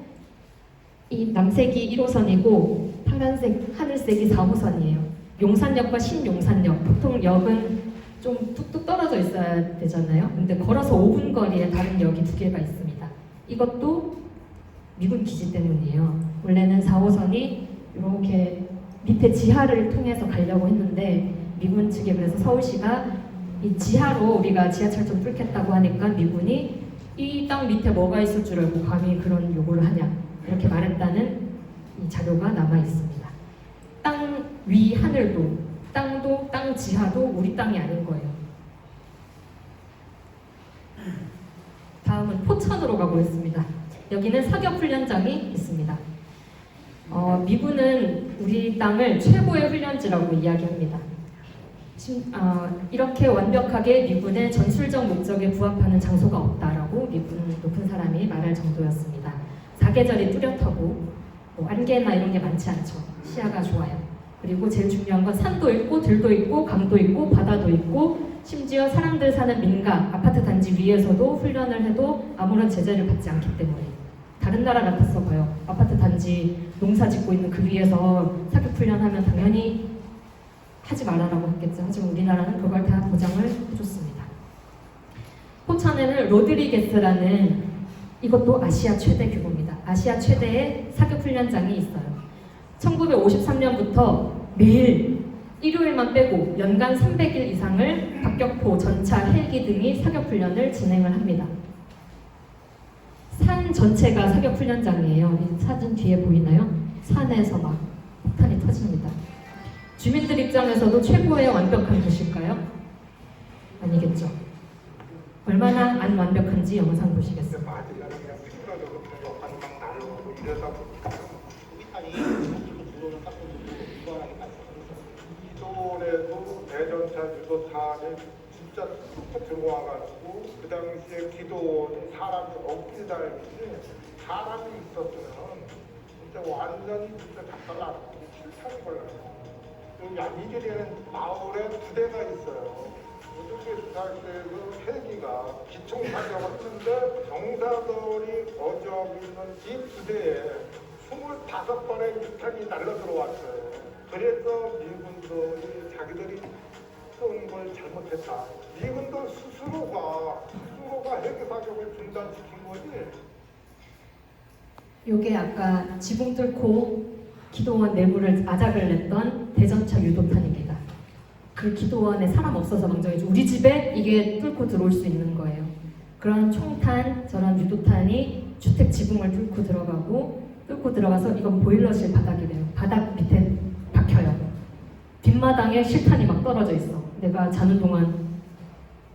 이 남색이 1호선이고 파란색, 하늘색이 4호선이에요. 용산역과 신용산역. 보통 역은 좀 뚝뚝 떨어져 있어야 되잖아요. 근데 걸어서 5분 거리에 다른 역이 2개가 있습니다. 이것도 미군 기지 때문이에요. 원래는 4호선이 이렇게 밑에 지하를 통해서 가려고 했는데 미군 측에 그래서 서울시가 이 지하로 우리가 지하철 좀 뚫겠다고 하니까 미군이 이 땅 밑에 뭐가 있을 줄 알고 감히 그런 요구를 하냐 이렇게 말했다는 이 자료가 남아 있습니다. 땅 위 하늘도 땅도 땅 지하도 우리 땅이 아닌 거예요. 다음은 포천으로 가보겠습니다. 여기는 사격훈련장이 있습니다. 미군은 우리 땅을 최고의 훈련지라고 이야기합니다. 이렇게 완벽하게 미군의 전술적 목적에 부합하는 장소가 없다라고 미군 높은 사람이 말할 정도였습니다. 사계절이 뚜렷하고 안개나 이런 게 많지 않죠. 시야가 좋아요. 그리고 제일 중요한 건 산도 있고 들도 있고 강도 있고 바다도 있고 심지어 사람들 사는 민가, 아파트 단지 위에서도 훈련을 해도 아무런 제재를 받지 않기 때문에 다른 나라 같았어 봐요. 아파트 단지 농사 짓고 있는 그 위에서 사격 훈련하면 당연히 하지 말아라고 했겠죠. 하지만 우리나라는 그걸 다 보장을 해줬습니다. 포천에는 로드리게스라는 이것도 아시아 최대 규모입니다. 아시아 최대의 사격 훈련장이 있어요. 1953년부터 매일 일요일만 빼고 연간 300일 이상을 박격포, 전차, 헬기 등이 사격 훈련을 진행을 합니다. 산 전체가 사격 훈련장이에요. 이 사진 뒤에 보이나요? 산에서 막 폭탄이 터집니다. 주민들 입장에서도 최고의 완벽한 도시일까요? 아니겠죠. 얼마나 안 완벽한지 영상 보시겠습니다. 기도에도 대전차 유도탄이 진짜 툭 들어와가지고 그 당시에 기도는 사람이 없기 달리지 사람이 있었으면 진짜 완전히 진짜 작살나고 실탄이 걸려요. 이길에는 마을에 부대가 있어요. 우주기 살때 그 헬기가 기총 사격을 했는데 병사들이 어저기 있는 이 부대에 25번의 유탄이 날려 들어왔어요. 그래서 미군들이 자기들이 쏜 걸 잘못했다. 미군도 스스로가 헬기 사격을 중단시킨 거지. 요게 아까 지붕 뚫고 기도원 내부를 아작을 냈던 대전차 유도탄입니다. 그 기도원에 사람 없어서 망정이죠. 우리 집에 이게 뚫고 들어올 수 있는 거예요. 그런 총탄, 저런 유도탄이 주택 지붕을 뚫고 들어가서 이건 보일러실 바닥이래요. 바닥 밑에 박혀요. 뒷마당에 실탄이 막 떨어져 있어. 내가 자는 동안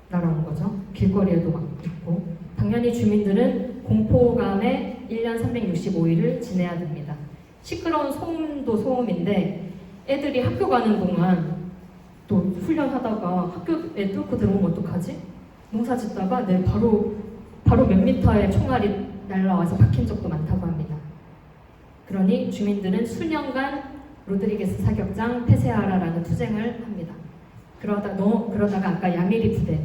날아온 거죠. 길거리에도 막 있고. 당연히 주민들은 공포감에 1년 365일을 지내야 됩니다. 시끄러운 소음도 소음인데 애들이 학교 가는 동안 또 훈련하다가 학교에 뚫고 들어오면 어떡하지? 농사 짓다가 바로 몇 미터의 총알이 날라와서 박힌 적도 많다고 합니다. 그러니 주민들은 수년간 로드리게스 사격장 폐쇄하라라는 투쟁을 합니다. 그러다가 아까 야미리 부대,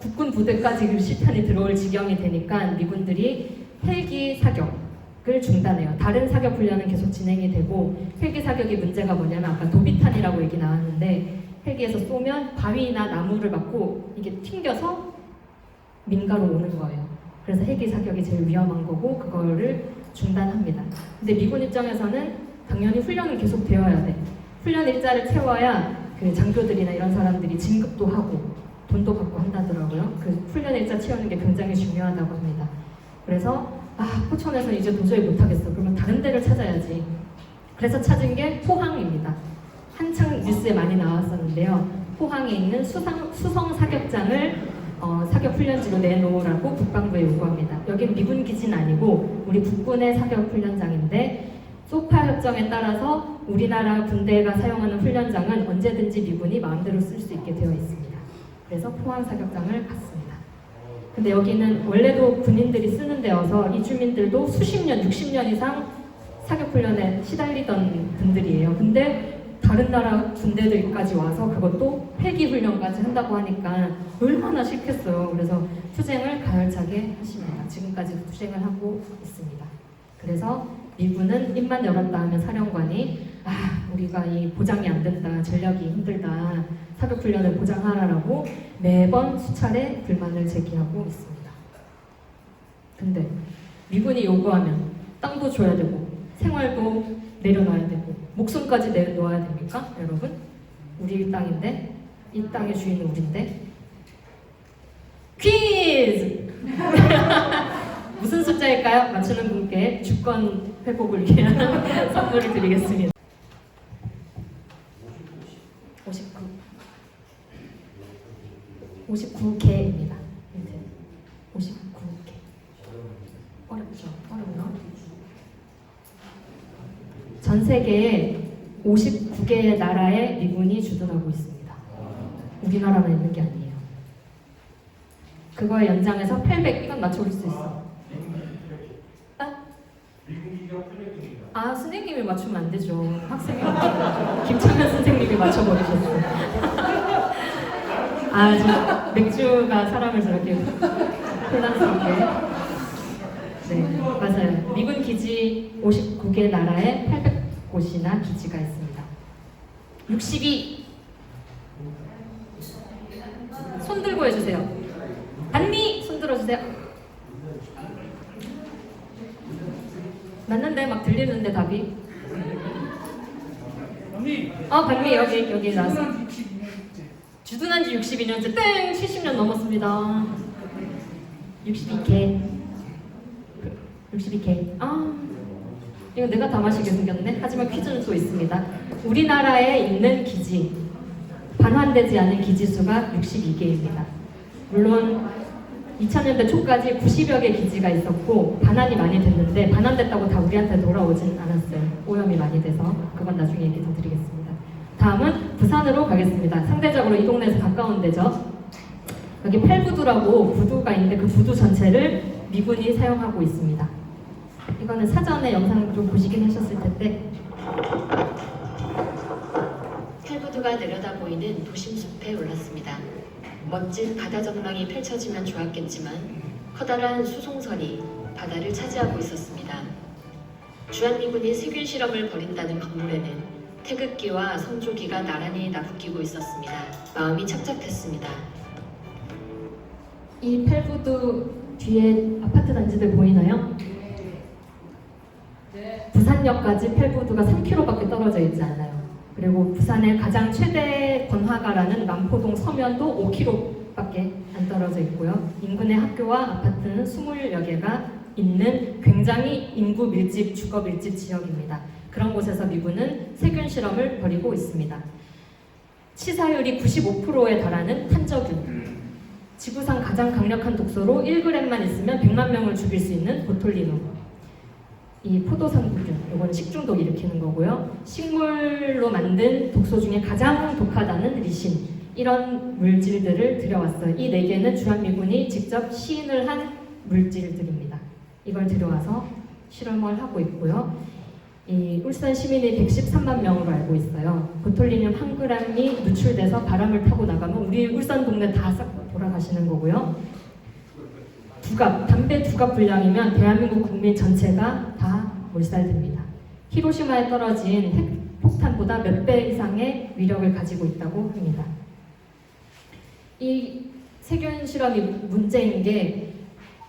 국군 부대까지 그 실탄이 들어올 지경이 되니까 미군들이 헬기 사격을 중단해요. 다른 사격 훈련은 계속 진행이 되고 헬기 사격의 문제가 뭐냐면 아까 도비탄이라고 얘기 나왔는데 헬기에서 쏘면 바위나 나무를 맞고 이게 튕겨서 민가로 오는 거예요. 그래서 헬기 사격이 제일 위험한 거고 그거를 중단합니다. 근데 미군 입장에서는 당연히 훈련은 계속 되어야 돼. 훈련 일자를 채워야 그 장교들이나 이런 사람들이 진급도 하고 돈도 받고 한다더라고요. 그 훈련 일자 채우는 게 굉장히 중요하다고 합니다. 그래서 포천에서 이제 도저히 못하겠어. 그러면 다른 데를 찾아야지. 그래서 찾은 게 포항입니다. 한창 뉴스에 많이 나왔었는데요. 포항에 있는 수성 사격장을 사격 훈련지로 내놓으라고 국방부에 요구합니다. 여긴 미군 기지는 아니고 우리 국군의 사격 훈련장인데 소파 협정에 따라서 우리나라 군대가 사용하는 훈련장은 언제든지 미군이 마음대로 쓸 수 있게 되어 있습니다. 그래서 포항 사격장을 갔습니다. 근데 여기는 원래도 군인들이 쓰는 데여서 이 주민들도 수십 년, 60년 이상 사격 훈련에 시달리던 분들이에요. 근데 다른 나라 군대들까지 와서 그것도 폐기 훈련까지 한다고 하니까 얼마나 싫겠어요. 그래서 투쟁을 가열차게 하십니다. 지금까지도 투쟁을 하고 있습니다. 그래서 미군은 입만 열었다 하면 사령관이 우리가 이 보장이 안 된다, 전력이 힘들다, 사격 훈련을 보장하라라고 매번 수차례 불만을 제기하고 있습니다. 근데 미군이 요구하면 땅도 줘야 되고 생활도 내려놔야 되고 목숨까지 내려놓아야 됩니까? 여러분? 우리 땅인데 이 땅의 주인은 우린데 퀴즈! 무슨 숫자일까요? 맞추는 분께 주권 회복을 위한 선물을 드리겠습니다. 59개입니다. 59개. 어렵죠? 어렵나? 전 세계에 59개의 나라에 미군이 주둔하고 있습니다. 우리나라만 있는 게 아니에요. 그거에 연장해서 800건 맞춰볼 수 있어. 선생님이 맞추면 안 되죠. 학생이 김창현 선생님이 맞춰버리셨어요. 맥주가 사람을 저렇게 혼란스럽게. 네, 맞아요. 미군 기지 59개 나라에 800곳이나 기지가 있습니다. 62. 손 들고 해주세요. 반미 손 들어주세요. 맞는데 막 들리는데 답이. 반미 여기 나왔어. 주둔한 지 62년째 땡! 70년 넘었습니다. 62개. 이거 내가 다 마시게 생겼네. 하지만 퀴즈는 또 있습니다. 우리나라에 있는 기지, 반환되지 않은 기지 수가 62개입니다. 물론 2000년대 초까지 90여 개 기지가 있었고 반환이 많이 됐는데 반환됐다고 다 우리한테 돌아오진 않았어요. 오염이 많이 돼서. 그건 나중에 얘기 더 드리겠습니다. 다음은 부산으로 가겠습니다. 상대적으로 이 동네에서 가까운 데죠. 여기 팔부두라고 부두가 있는데 그 부두 전체를 미군이 사용하고 있습니다. 이거는 사전에 영상 좀 보시긴 하셨을 텐데 팔부두가 내려다 보이는 도심숲에 올랐습니다. 멋진 바다 전망이 펼쳐지면 좋았겠지만 커다란 수송선이 바다를 차지하고 있었습니다. 주한미군이 세균 실험을 벌인다는 건물에는 태극기와 성조기가 나란히 나부끼고 있었습니다. 마음이 착잡했습니다. 이 팔부두 뒤에 아파트 단지들 보이나요? 부산역까지 팔부두가 3km밖에 떨어져 있지 않아요. 그리고 부산의 가장 최대 번화가라는 남포동 서면도 5km밖에 안 떨어져 있고요. 인근의 학교와 아파트는 20여 개가 있는 굉장히 인구 밀집, 주거 밀집 지역입니다. 그런 곳에서 미군은 세균 실험을 벌이고 있습니다. 치사율이 95%에 달하는 탄저균, 지구상 가장 강력한 독소로 1g만 있으면 100만 명을 죽일 수 있는 보톨리눔, 이 포도상구균, 이건 식중독 일으키는 거고요. 식물로 만든 독소 중에 가장 독하다는 리신, 이런 물질들을 들여왔어요. 이 4개는 주한미군이 직접 시인을 한 물질들입니다. 이걸 들여와서 실험을 하고 있고요. 이 울산 시민이 113만 명으로 알고 있어요. 보톨리늄 1g이 누출돼서 바람을 타고 나가면 우리 울산 동네 다 싹 돌아가시는 거고요. 담배 2갑 분량이면 대한민국 국민 전체가 다 몰살됩니다. 히로시마에 떨어진 핵폭탄보다 몇 배 이상의 위력을 가지고 있다고 합니다. 이 세균 실험이 문제인 게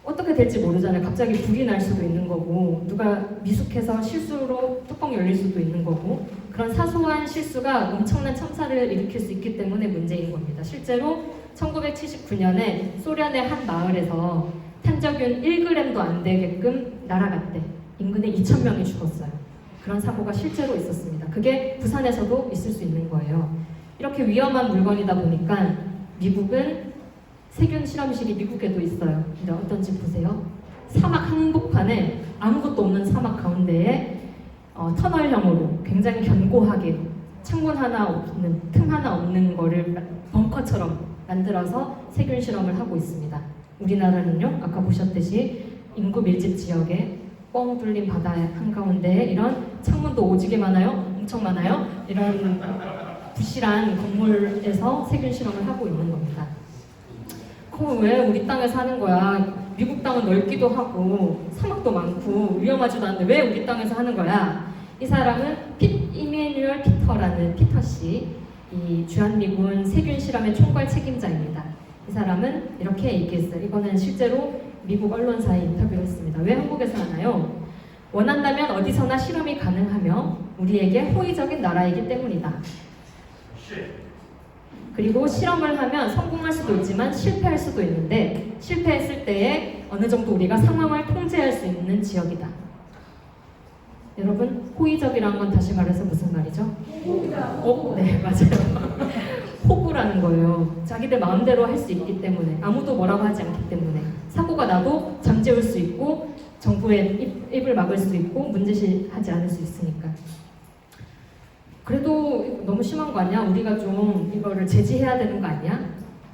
어떻게 될지 모르잖아요. 갑자기 불이 날 수도 있는 거고, 누가 미숙해서 실수로 뚜껑 열릴 수도 있는 거고, 그런 사소한 실수가 엄청난 참사를 일으킬 수 있기 때문에 문제인 겁니다. 실제로 1979년에 소련의 한 마을에서 탄저균 1g도 안 되게끔 날아갔대. 인근에 2,000명이 죽었어요. 그런 사고가 실제로 있었습니다. 그게 부산에서도 있을 수 있는 거예요. 이렇게 위험한 물건이다 보니까 미국은 세균 실험실이 미국에도 있어요. 근데 어떤지 보세요. 사막 한복판에 아무것도 없는 사막 가운데에 터널형으로 굉장히 견고하게 창문 하나 없는, 틈 하나 없는 거를 벙커처럼 만들어서 세균 실험을 하고 있습니다. 우리나라는요, 아까 보셨듯이 인구 밀집 지역에 뻥 뚫린 바다 한가운데에 이런 창문도 오지게 많아요? 엄청 많아요? 이런 부실한 건물에서 세균 실험을 하고 있는 겁니다. 그럼 왜 우리 땅에서 하는 거야? 미국 땅은 넓기도 하고 사막도 많고 위험하지도 않은데 왜 우리 땅에서 하는 거야? 이 사람은 이메뉴얼 피터라는 피터 씨, 이 주한미군 세균 실험의 총괄 책임자입니다. 이 사람은 이렇게 얘기했어요. 이거는 실제로 미국 언론사에 인터뷰를 했습니다. 왜 한국에서 하나요? 원한다면 어디서나 실험이 가능하며 우리에게 호의적인 나라이기 때문이다. 그리고 실험을 하면 성공할 수도 있지만 실패할 수도 있는데 실패했을 때에 어느 정도 우리가 상황을 통제할 수 있는 지역이다. 여러분, 호의적이라는 건 다시 말해서 무슨 말이죠? 네, 맞아요. 호구라는 거예요. 자기들 마음대로 할 수 있기 때문에, 아무도 뭐라고 하지 않기 때문에, 사고가 나도 잠재울 수 있고 정부의 입을 막을 수 있고 문제시하지 않을 수 있으니까. 그래도 너무 심한 거 아니야? 우리가 좀 이거를 제지해야 되는 거 아니야?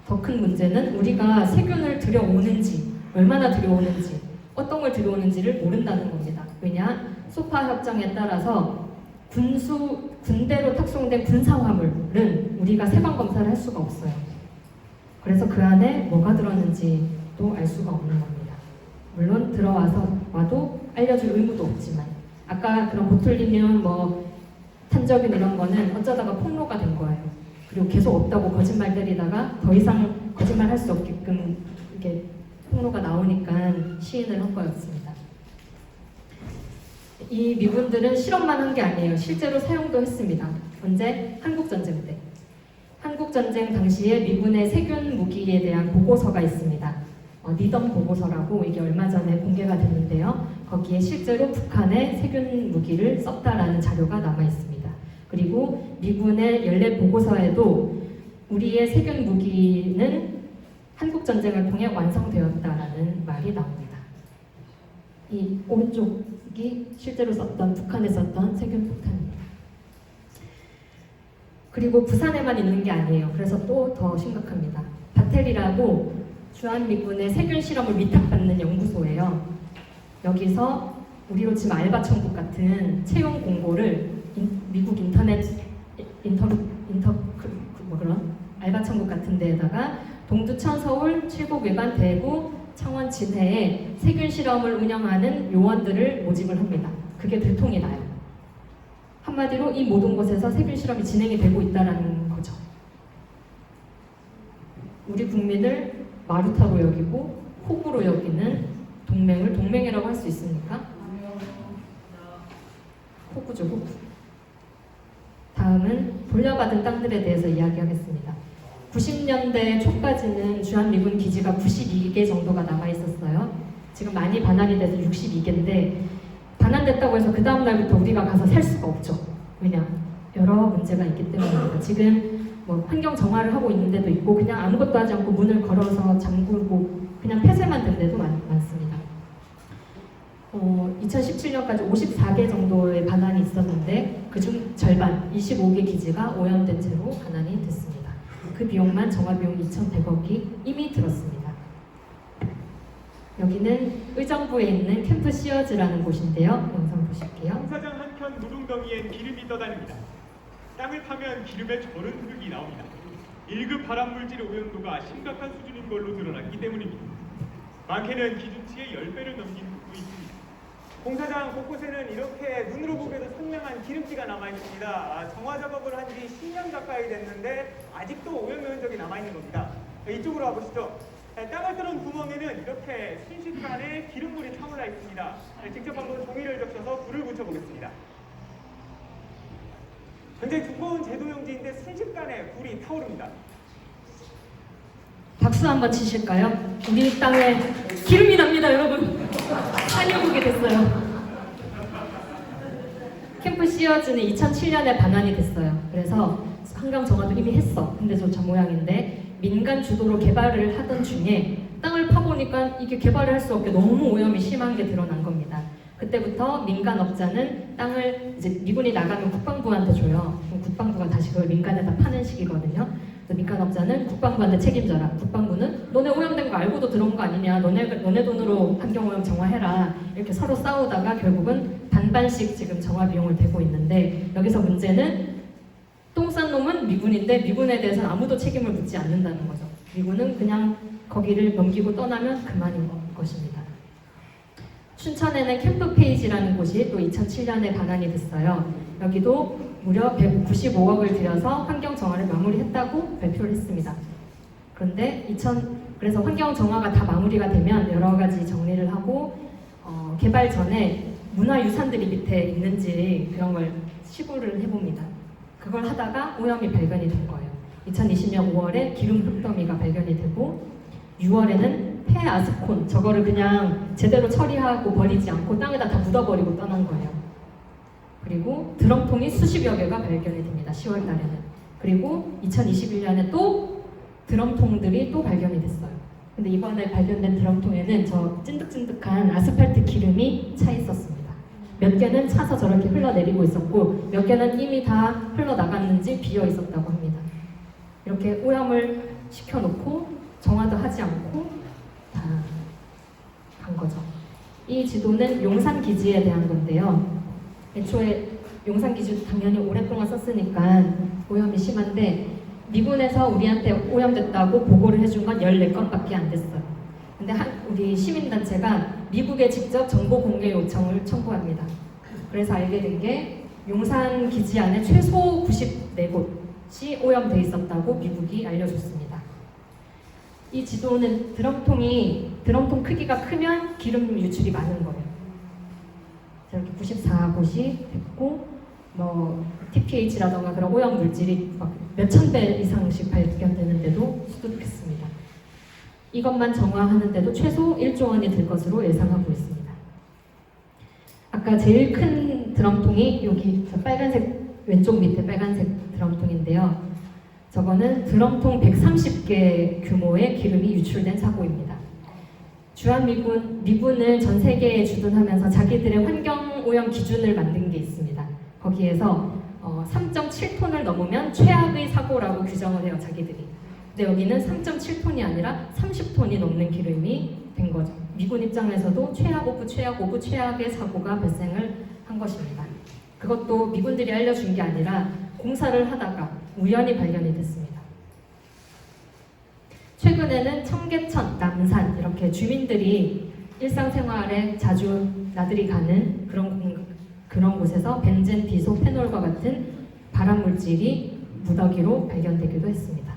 더 큰 문제는 우리가 세균을 들여오는지, 얼마나 들여오는지, 어떤 걸 들여오는지를 모른다는 겁니다. 왜냐? 소파 협정에 따라서 군대로 탁송된 군사화물은 우리가 세관 검사를 할 수가 없어요. 그래서 그 안에 뭐가 들었는지도 알 수가 없는 겁니다. 물론 와도 알려줄 의무도 없지만, 아까 그런 보툴리늄, 탄저균 이런 거는 어쩌다가 폭로가 된 거예요. 그리고 계속 없다고 거짓말 때리다가 더 이상 거짓말 할 수 없게끔 이렇게 폭로가 나오니까 시인을 한 거였습니다. 이 미군들은 실험만 한 게 아니에요. 실제로 사용도 했습니다. 언제? 한국전쟁 때. 한국전쟁 당시에 미군의 세균 무기에 대한 보고서가 있습니다. 니덤 보고서라고, 이게 얼마 전에 공개가 됐는데요. 거기에 실제로 북한의 세균 무기를 썼다라는 자료가 남아 있습니다. 그리고 미군의 연례 보고서에도 우리의 세균 무기는 한국전쟁을 통해 완성되었다라는 말이 나옵니다. 이 오른쪽이 실제로 북한에 썼던 세균 폭탄입니다. 그리고 부산에만 있는 게 아니에요. 그래서 또 더 심각합니다. 바텔이라고 주한미군의 세균 실험을 위탁받는 연구소예요. 여기서 우리로 치면 알바 천국 같은 채용 공고를 미국 알바 천국 같은 데에다가 동두천, 서울, 칠곡, 외관, 대구, 창원, 진해에 세균 실험을 운영하는 요원들을 모집을 합니다. 그게 들통이 나요. 한마디로 이 모든 곳에서 세균 실험이 진행이 되고 있다는 거죠. 우리 국민을 마루타로 여기고 호구로 여기는 동맹을 동맹이라고 할 수 있습니까? 호구죠, 호구. 다 다음은 돌려받은 땅들에 대해서 이야기하겠습니다. 90년대 초까지는 주한미군 기지가 92개 정도가 남아 있었어요. 지금 많이 반환이 돼서 62개인데 반환됐다고 해서 그 다음 날부터 우리가 가서 살 수가 없죠. 왜냐? 여러 문제가 있기 때문입니다. 지금 뭐 환경 정화를 하고 있는 데도 있고 그냥 아무것도 하지 않고 문을 걸어서 잠그고 그냥 폐쇄만 된 데도 많습니다. 2017년까지 54개 정도의 반환이 있었는데 그중 절반 25개 기지가 오염된 채로 반환이 됐습니다. 그 비용만 정화비용 2,100억이 이미 들었습니다. 여기는 의정부에 있는 캠프 시어즈라는 곳인데요. 영상 보실게요. 공사장 한켠 무릉덩이엔 기름이 떠다닙니다. 땅을 파면 기름에 절은 흙이 나옵니다. 1급 발암물질 오염도가 심각한 수준인 걸로 드러났기 때문입니다. 많게는 기준치의 10배를 넘긴 흙도 있습니다. 공사장 곳곳에는 이렇게 눈으로 보기에도 선명한 기름기가 남아있습니다. 정화 작업을 한 지 10년 가까이 됐는데 아직도 오염 면적이 남아있는 겁니다. 이쪽으로 와보시죠. 땅을 뚫은 구멍에는 이렇게 순식간에 기름물이 타올라 있습니다. 직접 한번 종이를 적셔서 불을 붙여보겠습니다. 굉장히 두꺼운 제도용지인데 순식간에 불이 타오릅니다. 박수 한번 치실까요? 우리 땅에 기름이 납니다, 여러분. 살려보게 됐어요. 캠프 시어즈는 2007년에 반환이 됐어요. 그래서 환경 정화도 이미 했어. 근데 저 모양인데 민간 주도로 개발을 하던 중에 땅을 파보니까 이게 개발을 할 수 없게 너무 오염이 심한 게 드러난 겁니다. 그때부터 민간 업자는 땅을 이제 미군이 나가면 국방부한테 줘요. 그럼 국방부가 다시 그걸 민간에다 파는 식이거든요. 그래서 민간 업자는 국방부한테 책임져라. 국방부는 너네 오염된 거 알고도 들어온 거 아니냐. 너네 돈으로 환경오염 정화해라. 이렇게 서로 싸우다가 결국은 반반씩 지금 정화 비용을 대고 있는데 여기서 문제는 똥 싼 놈은 미군인데 미군에 대해서는 아무도 책임을 묻지 않는다는 거죠. 미군은 그냥 거기를 넘기고 떠나면 그만인 것입니다. 춘천에는 캠프 페이지라는 곳이 또 2007년에 반환이 됐어요. 여기도 무려 195억을 들여서 환경 정화를 마무리했다고 발표를 했습니다. 그런데 그래서 환경 정화가 다 마무리가 되면 여러 가지 정리를 하고 개발 전에 문화유산들이 밑에 있는지 그런 걸 시구를 해봅니다. 그걸 하다가 오염이 발견이 된 거예요. 2020년 5월에 기름 흙더미가 발견이 되고 6월에는 폐아스콘, 저거를 그냥 제대로 처리하고 버리지 않고 땅에다 다 묻어버리고 떠난 거예요. 그리고 드럼통이 수십여 개가 발견이 됩니다. 10월 달에는. 그리고 2021년에 또 드럼통들이 또 발견이 됐어요. 근데 이번에 발견된 드럼통에는 저 찐득찐득한 아스팔트 기름이 차 있었습니다. 몇 개는 차서 저렇게 흘러내리고 있었고 몇 개는 이미 다 흘러나갔는지 비어 있었다고 합니다. 이렇게 오염을 시켜놓고 정화도 하지 않고 다 간 거죠. 이 지도는 용산 기지에 대한 건데요. 애초에 용산 기지도 당연히 오랫동안 썼으니까 오염이 심한데 미군에서 우리한테 오염됐다고 보고를 해준 건 14건밖에 안 됐어요. 근데 우리 시민단체가 미국에 직접 정보 공개 요청을 청구합니다. 그래서 알게 된 게 용산 기지 안에 최소 94곳이 오염돼 있었다고 미국이 알려줬습니다. 이 지도는 드럼통 크기가 크면 기름 유출이 많은 거예요. 이렇게 94곳이 됐고 뭐 TPH라던가 그런 오염 물질이 막 몇천 배 이상씩 발견되는데도 수두룩했습니다. 이것만 정화하는데도 최소 1조 원이 들 것으로 예상하고 있습니다. 아까 제일 큰 드럼통이 여기 저 빨간색 왼쪽 밑에 빨간색 드럼통인데요. 저거는 드럼통 130개 규모의 기름이 유출된 사고입니다. 미군은 전 세계에 주둔하면서 자기들의 환경 오염 기준을 만든 게 있습니다. 거기에서 3.7톤을 넘으면 최악의 사고라고 규정을 해요, 자기들이. 근데 여기는 3.7톤이 아니라 30톤이 넘는 기름이 된 거죠. 미군 입장에서도 최악 오브 최악의 사고가 발생을 한 것입니다. 그것도 미군들이 알려준 게 아니라 공사를 하다가 우연히 발견이 됐습니다. 최근에는 청계천, 남산 이렇게 주민들이 일상생활에 자주 나들이 가는 그런 곳에서 벤젠, 디소, 페놀과 같은 발암물질이 무더기로 발견되기도 했습니다.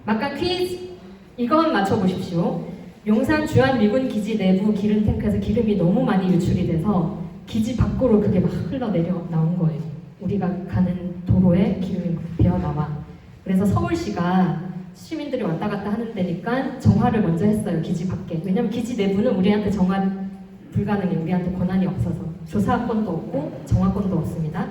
막간 퀴즈! 이건 맞춰보십시오. 용산 주한미군 기지 내부 기름 탱크에서 기름이 너무 많이 유출이 돼서 기지 밖으로 그게 막 흘러내려 나온 거예요. 우리가 가는 도로에 기름이 배어 나와. 그래서 서울시가 시민들이 왔다 갔다 하는 데니까 정화를 먼저 했어요. 기지 밖에. 왜냐면 기지 내부는 우리한테 정화 불가능해. 우리한테 권한이 없어서. 조사권도 없고 정화권도 없습니다.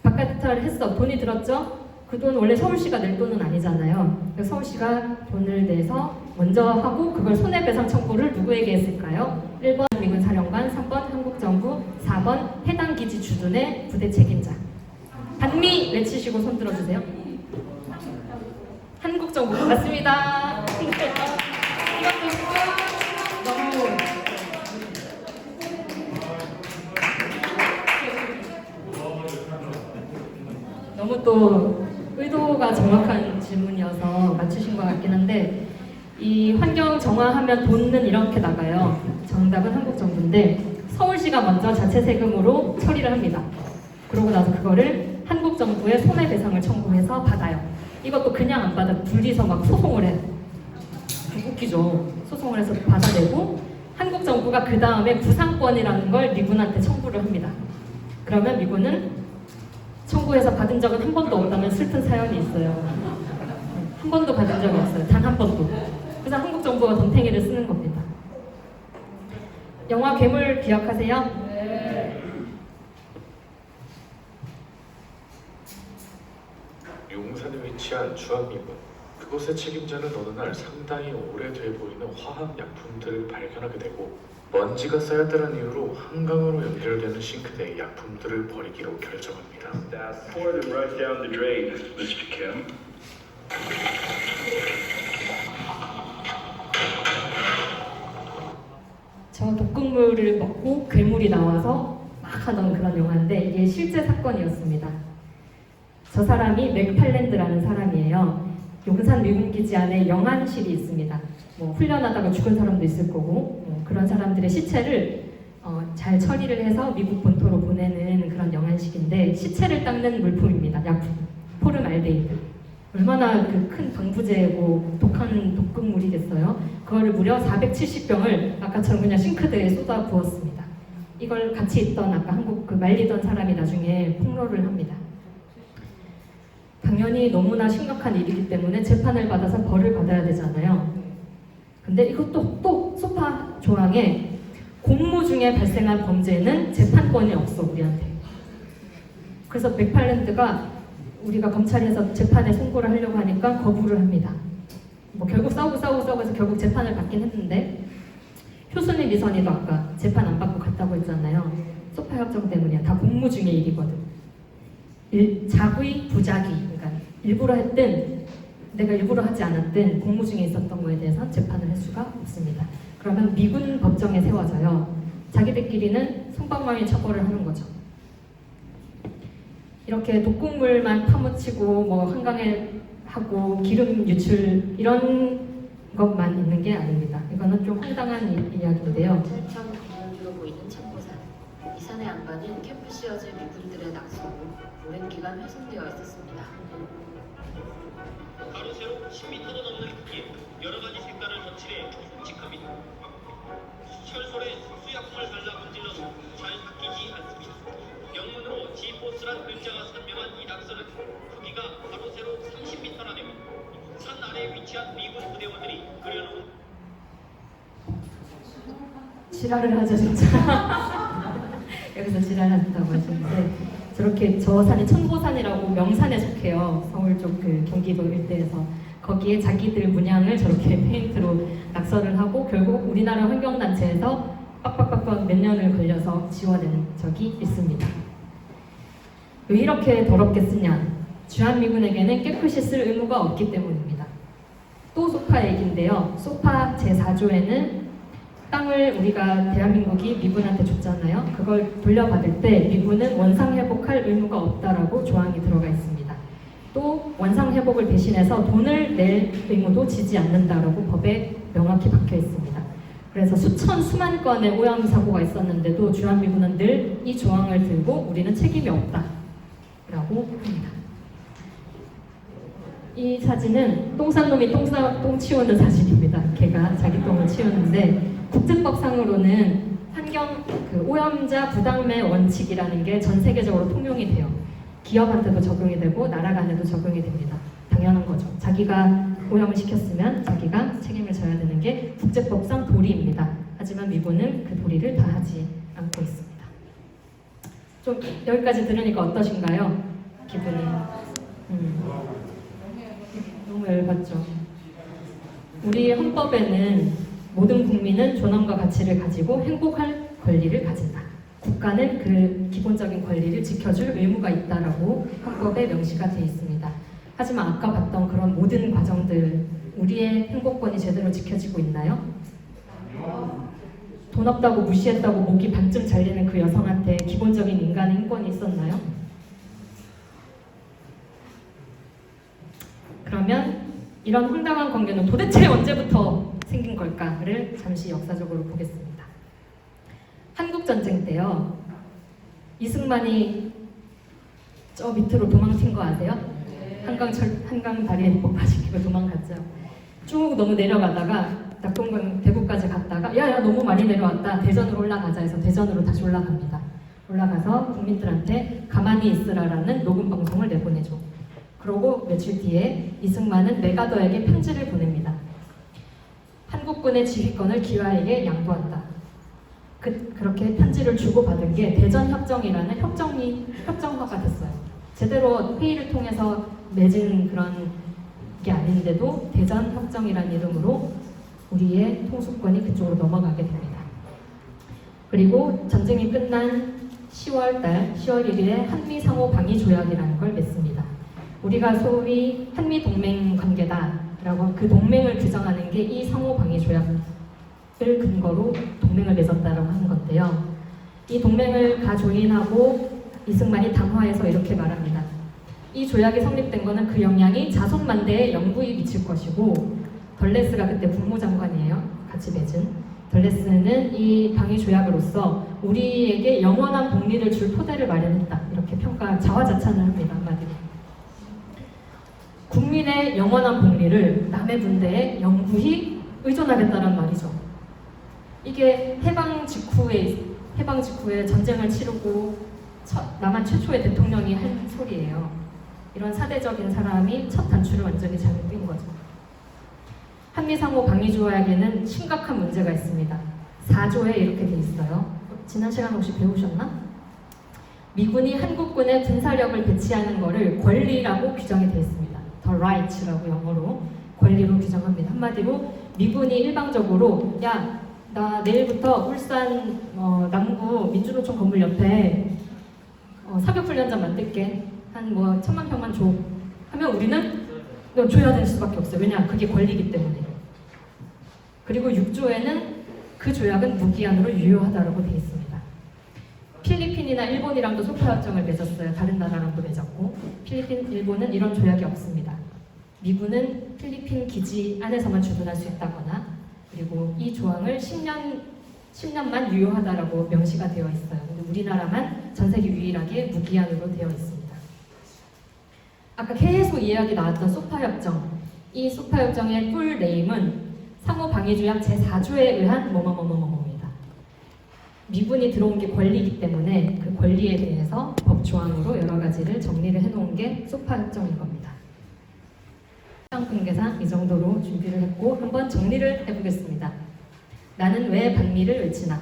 바깥을 했어. 돈이 들었죠? 그 돈 원래 서울시가 낼 돈은 아니잖아요. 그래서 서울시가 돈을 내서 먼저 하고 그걸 손해배상 청구를 누구에게 했을까요? 1번 미군 사령관, 3번 한국정부, 4번 해당 기지 주둔의 부대 책임자. 반미 외치시고 손 들어주세요. 한국정부 맞습니다. 이것도 너무 너무 또 의도가 정확한 질문이어서 맞추신 것 같긴 한데 이 환경 정화하면 돈은 이렇게 나가요. 정답은 한국정부인데 서울시가 먼저 자체 세금으로 처리를 합니다. 그러고 나서 그거를 한국정부에 손해배상을 청구해서 받아요. 이것도 그냥 안 받아 둘이서 막 소송을 해. 웃기죠. 소송을 해서 받아내고 한국정부가 그 다음에 구상권이라는 걸 미군한테 청구를 합니다. 그러면 미군은 청구해서 받은 적은 한 번도 없다는 슬픈 사연이 있어요. 한 번도 받은 적이 없어요. 단 한 번도. 그래서 한국 정부가 덤탱이를 쓰는 겁니다. 영화 괴물 기억하세요? 네. 용산에 위치한 주한미군. 그곳의 책임자는 어느 날 상당히 오래돼 보이는 화학약품들을 발견하게 되고 먼지가 쌓였다는 이유로 한강으로 연결되는 싱크대에 약품들을 버리기로 결정합니다. Pour them right down the drain, Mr. Kim. 저 독극물을 먹고 괴물이 나와서 막 하던 그런 영화인데 이게 실제 사건이었습니다. 저 사람이 맥팔랜드라는 사람이에요. 용산 미군기지 안에 영안실이 있습니다. 뭐 훈련하다가 죽은 사람도 있을 거고 그런 사람들의 시체를 잘 처리를 해서 미국 본토로 보내는 그런 영안실인데 시체를 닦는 물품입니다. 약품, 포름알데히드. 얼마나 그 큰 방부제고 독한 독극물이겠어요. 그거를 무려 470병을 아까처럼 그냥 싱크대에 쏟아 부었습니다. 이걸 같이 있던 아까 한국 그 말리던 사람이 나중에 폭로를 합니다. 당연히 너무나 심각한 일이기 때문에 재판을 받아서 벌을 받아야 되잖아요. 근데 이것도 또 소파 조항에 공무 중에 발생한 범죄는 재판권이 없어 우리한테. 그래서 맥팔랜드가 우리가 검찰에서 재판에 송고를 하려고 하니까 거부를 합니다. 뭐 결국 싸우고 해서 결국 재판을 받긴 했는데 효순이 미선이도 아까 재판 안 받고 갔다고 했잖아요. 소파 협정 때문이야. 다 공무 중의 일이거든. 자의, 부작위. 그러니까 일부러 했든 내가 일부러 하지 않았든 공무 중에 있었던 거에 대해서 재판을 할 수가 없습니다. 그러면 미군 법정에 세워져요. 자기들끼리는 솜방망이 처벌을 하는 거죠. 이렇게 독극물만 파묻히고 뭐 한강에 하고 기름 유출 이런 것만 있는 게 아닙니다. 이거는 좀 황당한 이야기인데요. 철창 건물주로 보이는 참고산. 이 산의 안반은 캠프 시어즈 미군들의 낙서로 오랜 기간 훼손되어 있었습니다. 가로 세로 10m도 넘는 크기, 여러 가지 색깔을 덧칠해 묵직합니다. 철솔에 수약품을 발라 문질러도 잘 닦이지 않습니다. 영문으로 G포스란 글자가 선명한 이 낙서는 크기가 가로 세로 30m나 됩니다. 산 아래에 위치한 미군 부대원들이 그려놓은 지랄을 하죠 진짜. 여기서 지랄한다고 하시는데 저렇게 저 산이 천보산이라고 명산에 속해요. 서울 쪽 그 경기도 일대에서 거기에 자기들 문양을 저렇게 페인트로 낙서를 하고 결국 우리나라 환경단체에서 빡빡빡빡 몇 년을 걸려서 지워낸 적이 있습니다. 왜 이렇게 더럽게 쓰냐? 주한미군에게는 깨끗이 쓸 의무가 없기 때문입니다. 또 소파 얘기인데요. 소파 제4조에는 땅을 우리가 대한민국이 미군한테 줬잖아요. 그걸 돌려받을 때 미군은 원상회복할 의무가 없다라고 조항이 들어가 있습니다. 또 원상회복을 대신해서 돈을 낼 의무도 지지 않는다라고 법에 명확히 박혀 있습니다. 그래서 수만 건의 오염 사고가 있었는데도 주한미군은 늘 이 조항을 들고 우리는 책임이 없다라고 합니다. 이 사진은 똥 싼 놈이 똥 치우는 사진입니다. 걔가 자기 똥을 치우는데 국제법상으로는 환경 오염자 부담의 원칙이라는 게 전 세계적으로 통용이 돼요. 기업한테도 적용이 되고 나라 간에도 적용이 됩니다. 당연한 거죠. 자기가 오염을 시켰으면 자기가 책임을 져야 되는 게 국제법상 도리입니다. 하지만 미군은 그 도리를 다하지 않고 있습니다. 좀 여기까지 들으니까 어떠신가요? 기분이 너무 열받죠. 우리 헌법에는 모든 국민은 존엄과 가치를 가지고 행복할 권리를 가진다. 국가는 그 기본적인 권리를 지켜줄 의무가 있다라고 헌법에 명시가 되어 있습니다. 하지만 아까 봤던 그런 모든 과정들, 우리의 행복권이 제대로 지켜지고 있나요? 돈 없다고 무시했다고 목이 반쯤 잘리는 그 여성한테 기본적인 인간의 인권이 있었나요? 그러면 이런 황당한 관계는 도대체 언제부터 생긴 걸까를 잠시 역사적으로 보겠습니다. 한국전쟁 때요, 이승만이 저 밑으로 도망친 거 아세요? 한강 다리에 폭파시키고 도망갔죠. 쭉 너무 내려가다가 낙동강 대구까지 갔다가 야 너무 많이 내려왔다, 대전으로 올라가자 해서 대전으로 다시 올라갑니다. 올라가서 국민들한테 가만히 있으라라는 녹음 방송을 내보내죠. 그러고 며칠 뒤에 이승만은 메가더에게 편지를 보냅니다. 한국군의 지휘권을 기화에게 양도한다. 그렇게 편지를 주고받은 게 대전협정이라는 협정화가 됐어요. 제대로 회의를 통해서 맺은 그런 게 아닌데도 대전협정이라는 이름으로 우리의 통수권이 그쪽으로 넘어가게 됩니다. 그리고 전쟁이 끝난 10월 1일에 한미상호방위조약이라는 걸 맺습니다. 우리가 소위 한미동맹 관계다라고 그 동맹을 규정하는 게 이 상호방위조약을 근거로 동맹을 맺었다라고 하는 건데요. 이 동맹을 가조인하고 이승만이 담화에서 이렇게 말합니다. 이 조약이 성립된 거는 그 영향이 자손만대에 영구히 미칠 것이고, 덜레스가 그때 국무장관이에요. 같이 맺은. 덜레스는 이 방위조약으로서 우리에게 영원한 복리를 줄 토대를 마련했다. 이렇게 자화자찬을 합니다. 한마디로. 국민의 영원한 복리를 남의 군대에 영구히 의존하겠다는 말이죠. 이게 해방 직후에 전쟁을 치르고 남한 최초의 대통령이 한 소리예요. 이런 사대적인 사람이 첫 단추를 완전히 잘못 낀 거죠. 한미상호 방위조약에는 심각한 문제가 있습니다. 4조에 이렇게 돼 있어요. 지난 시간 혹시 배우셨나? 미군이 한국군의 군사력을 배치하는 것을 권리라고 규정이 되어 있습니다. The right라고 영어로 권리로 규정합니다. 한마디로 미군이 일방적으로 야, 나 내일부터 울산 남구 민주노총 건물 옆에 사격훈련장 만들게. 한 1,000만 평만 줘. 하면 우리는 줘야 될 수밖에 없어요. 왜냐? 그게 권리이기 때문에. 그리고 6조에는 그 조약은 무기한으로 유효하다고 되어 있습니다. 필리핀이나 일본이랑도 소파협정을 맺었어요. 다른 나라랑도 맺었고, 필리핀, 일본은 이런 조약이 없습니다. 미군은 필리핀 기지 안에서만 주둔할 수 있다거나, 그리고 이 조항을 10년만 유효하다라고 명시가 되어 있어요. 근데 우리나라만 전 세계 유일하게 무기한으로 되어 있습니다. 아까 계속 이야기 나왔던 소파협정, 이 소파협정의 풀 네임은 상호방위조약 제4조에 의한 뭐뭐뭐뭐뭐입니다. 미군이 들어온 게 권리이기 때문에 그 권리에 대해서 법조항으로 여러 가지를 정리를 해놓은 게 소파협정인 겁니다. 시간관계상 이 정도로 준비를 했고 한번 정리를 해보겠습니다. 나는 왜 반미를 외치나?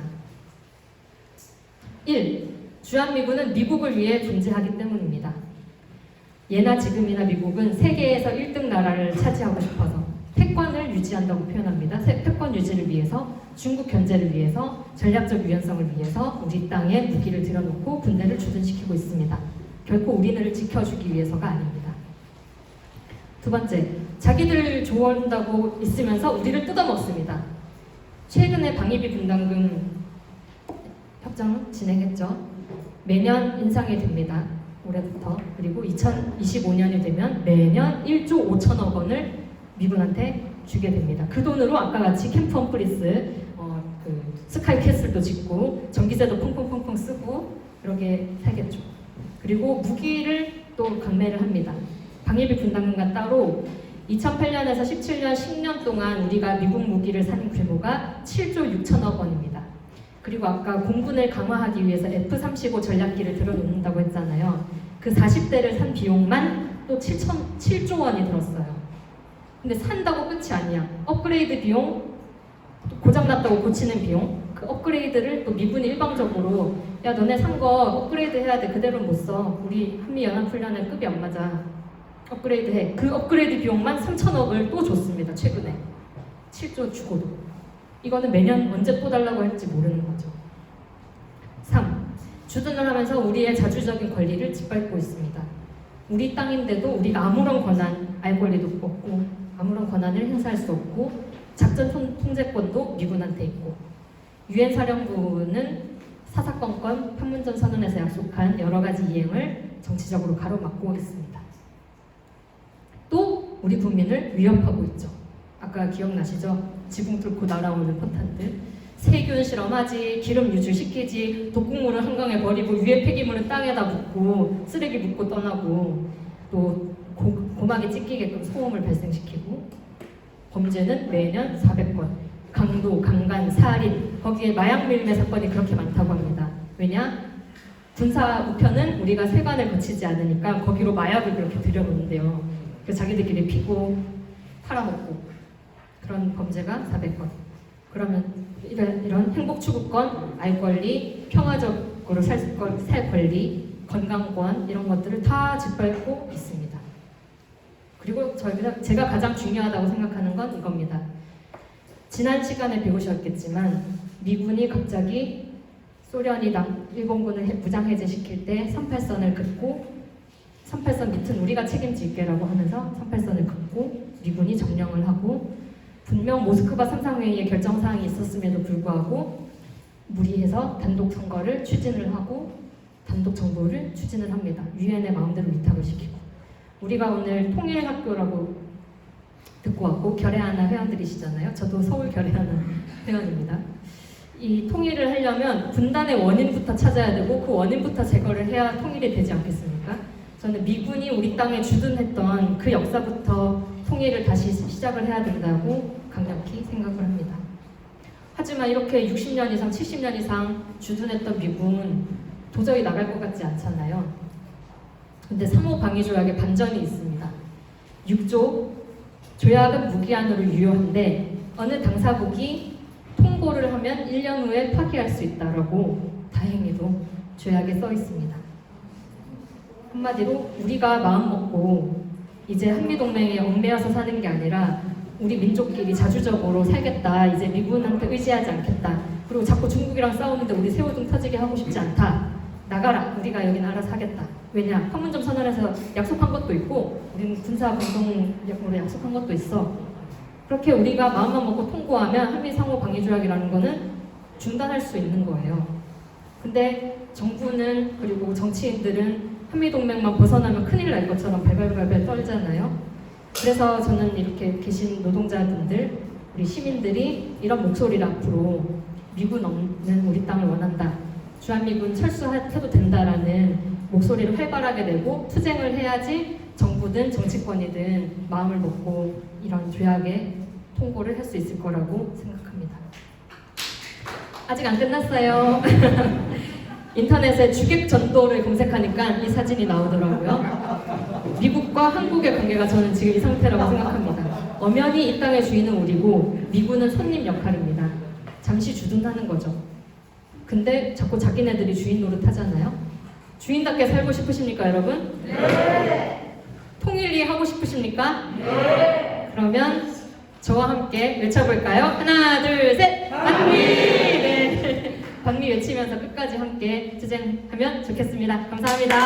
1. 주한미군은 미국을 위해 존재하기 때문입니다. 예나 지금이나 미국은 세계에서 1등 나라를 차지하고 싶어서 패권을 유지한다고 표현합니다. 패권 유지를 위해서, 중국 견제를 위해서, 전략적 유연성을 위해서 우리 땅에 무기를 들여놓고 군대를 주둔시키고 있습니다. 결코 우리를 지켜주기 위해서가 아닙니다. 두 번째, 자기들 좋아한다고 있으면서 우리를 뜯어먹습니다. 최근에 방위비 분담금 협정 진행했죠. 매년 인상이 됩니다. 올해부터. 그리고 2025년이 되면 매년 1조 5천억 원을 미군한테 주게 됩니다. 그 돈으로 아까 같이 캠프 험프리스, 스카이 캐슬도 짓고 전기세도 펑펑펑펑 쓰고 그러게 살겠죠. 그리고 무기를 또 강매를 합니다. 방위비 분담금과 따로 2008년에서 17년 10년 동안 우리가 미국 무기를 산 규모가 7조 6천억 원입니다. 그리고 아까 공군을 강화하기 위해서 F-35 전략기를 들어놓는다고 했잖아요. 그 40대를 산 비용만 또 7조 원이 들었어요. 근데 산다고 끝이 아니야. 업그레이드 비용, 또 고장났다고 고치는 비용, 그 업그레이드를 또 미군이 일방적으로 야 너네 산 거 업그레이드 해야 돼. 그대로는 못 써. 우리 한미연합훈련은 급이 안 맞아. 업그레이드 해. 그 업그레이드 비용만 3천억을 또 줬습니다. 최근에. 7조 주고도. 이거는 매년 언제 또 달라고 할지 모르는 거죠. 3. 주둔을 하면서 우리의 자주적인 권리를 짓밟고 있습니다. 우리 땅인데도 우리가 아무런 권한, 알 권리도 없고 아무런 권한을 행사할 수 없고 작전 통제권도 미군한테 있고 유엔 사령부는 사사건건 판문점 선언에서 약속한 여러 가지 이행을 정치적으로 가로막고 있습니다. 또 우리 국민을 위협하고 있죠. 아까 기억나시죠? 지붕 뚫고 날아오는 포탄들. 세균 실험하지, 기름 유출시키지, 독극물을 한강에 버리고 위에 폐기물은 땅에다 묻고 쓰레기 묻고 떠나고 또 고막에 찢기게끔 소음을 발생시키고 범죄는 매년 400건, 강도, 강간, 살인, 거기에 마약 밀매 사건이 그렇게 많다고 합니다. 왜냐? 군사 우편은 우리가 세관을 거치지 않으니까 거기로 마약을 그렇게 들여놓는데요. 그래서 자기들끼리 피고 팔아먹고 그런 범죄가 400건. 그러면 이런 행복추구권, 알 권리, 평화적으로 살 권리, 건강권 이런 것들을 다 짓밟고 있습니다. 그리고 제가 가장 중요하다고 생각하는 건 이겁니다. 지난 시간에 배우셨겠지만 미군이 갑자기 소련이 일본군을 무장해제시킬 때 38선을 긋고 38선 밑은 우리가 책임질게라고 하면서 38선을 긋고 미군이 점령을 하고 분명 모스크바 3상회의에 결정사항이 있었음에도 불구하고 무리해서 단독 선거를 추진을 하고 단독 정부를 추진을 합니다. 유엔의 마음대로 위탁을 시키고 우리가 오늘 통일학교라고 듣고 왔고 결의하나 회원들이시잖아요. 저도 서울 결의하나 회원입니다. 이 통일을 하려면 분단의 원인부터 찾아야 되고 그 원인부터 제거를 해야 통일이 되지 않겠습니까? 저는 미군이 우리 땅에 주둔했던 그 역사부터 통일을 다시 시작을 해야 된다고 강력히 생각을 합니다. 하지만 이렇게 60년 이상, 70년 이상 주둔했던 미군 도저히 나갈 것 같지 않잖아요. 근데 3호 방위조약에 반전이 있습니다. 6조 조약은 무기한으로 유효한데 어느 당사국이 통보를 하면 1년 후에 파기할 수 있다라고 다행히도 조약에 써 있습니다. 한마디로 우리가 마음 먹고 이제 한미동맹에 얽매여서 사는 게 아니라 우리 민족끼리 자주적으로 살겠다. 이제 미군한테 의지하지 않겠다. 그리고 자꾸 중국이랑 싸우는데 우리 새우등 터지게 하고 싶지 않다. 나가라. 우리가 여기는 알아서 하겠다. 왜냐? 판문점 선언에서 약속한 것도 있고 우리는 군사 공동으로 약속한 것도 있어. 그렇게 우리가 마음만 먹고 통보하면 한미 상호 방위조약이라는 거는 중단할 수 있는 거예요. 근데 정부는 그리고 정치인들은 한미동맹만 벗어나면 큰일 날 것처럼 발발발발 떨잖아요. 그래서 저는 이렇게 계신 노동자분들, 우리 시민들이 이런 목소리를 앞으로 미군 없는 우리 땅을 원한다. 주한미군 철수해도 된다라는 목소리를 활발하게 내고 투쟁을 해야지 정부든 정치권이든 마음을 먹고 이런 조약에 통보를 할 수 있을 거라고 생각합니다. 아직 안 끝났어요. 인터넷에 주객 전도를 검색하니까 이 사진이 나오더라고요. 미국과 한국의 관계가 저는 지금 이 상태라고 생각합니다. 엄연히 이 땅의 주인은 우리고 미군은 손님 역할입니다. 잠시 주둔하는 거죠. 근데 자꾸 자기네들이 주인 노릇하잖아요. 주인답게 살고 싶으십니까, 여러분? 네. 통일이 하고 싶으십니까? 네. 그러면 저와 함께 외쳐볼까요? 하나, 둘, 셋! 반미! 네. 반미 외치면서 끝까지 함께 투쟁하면 좋겠습니다. 감사합니다.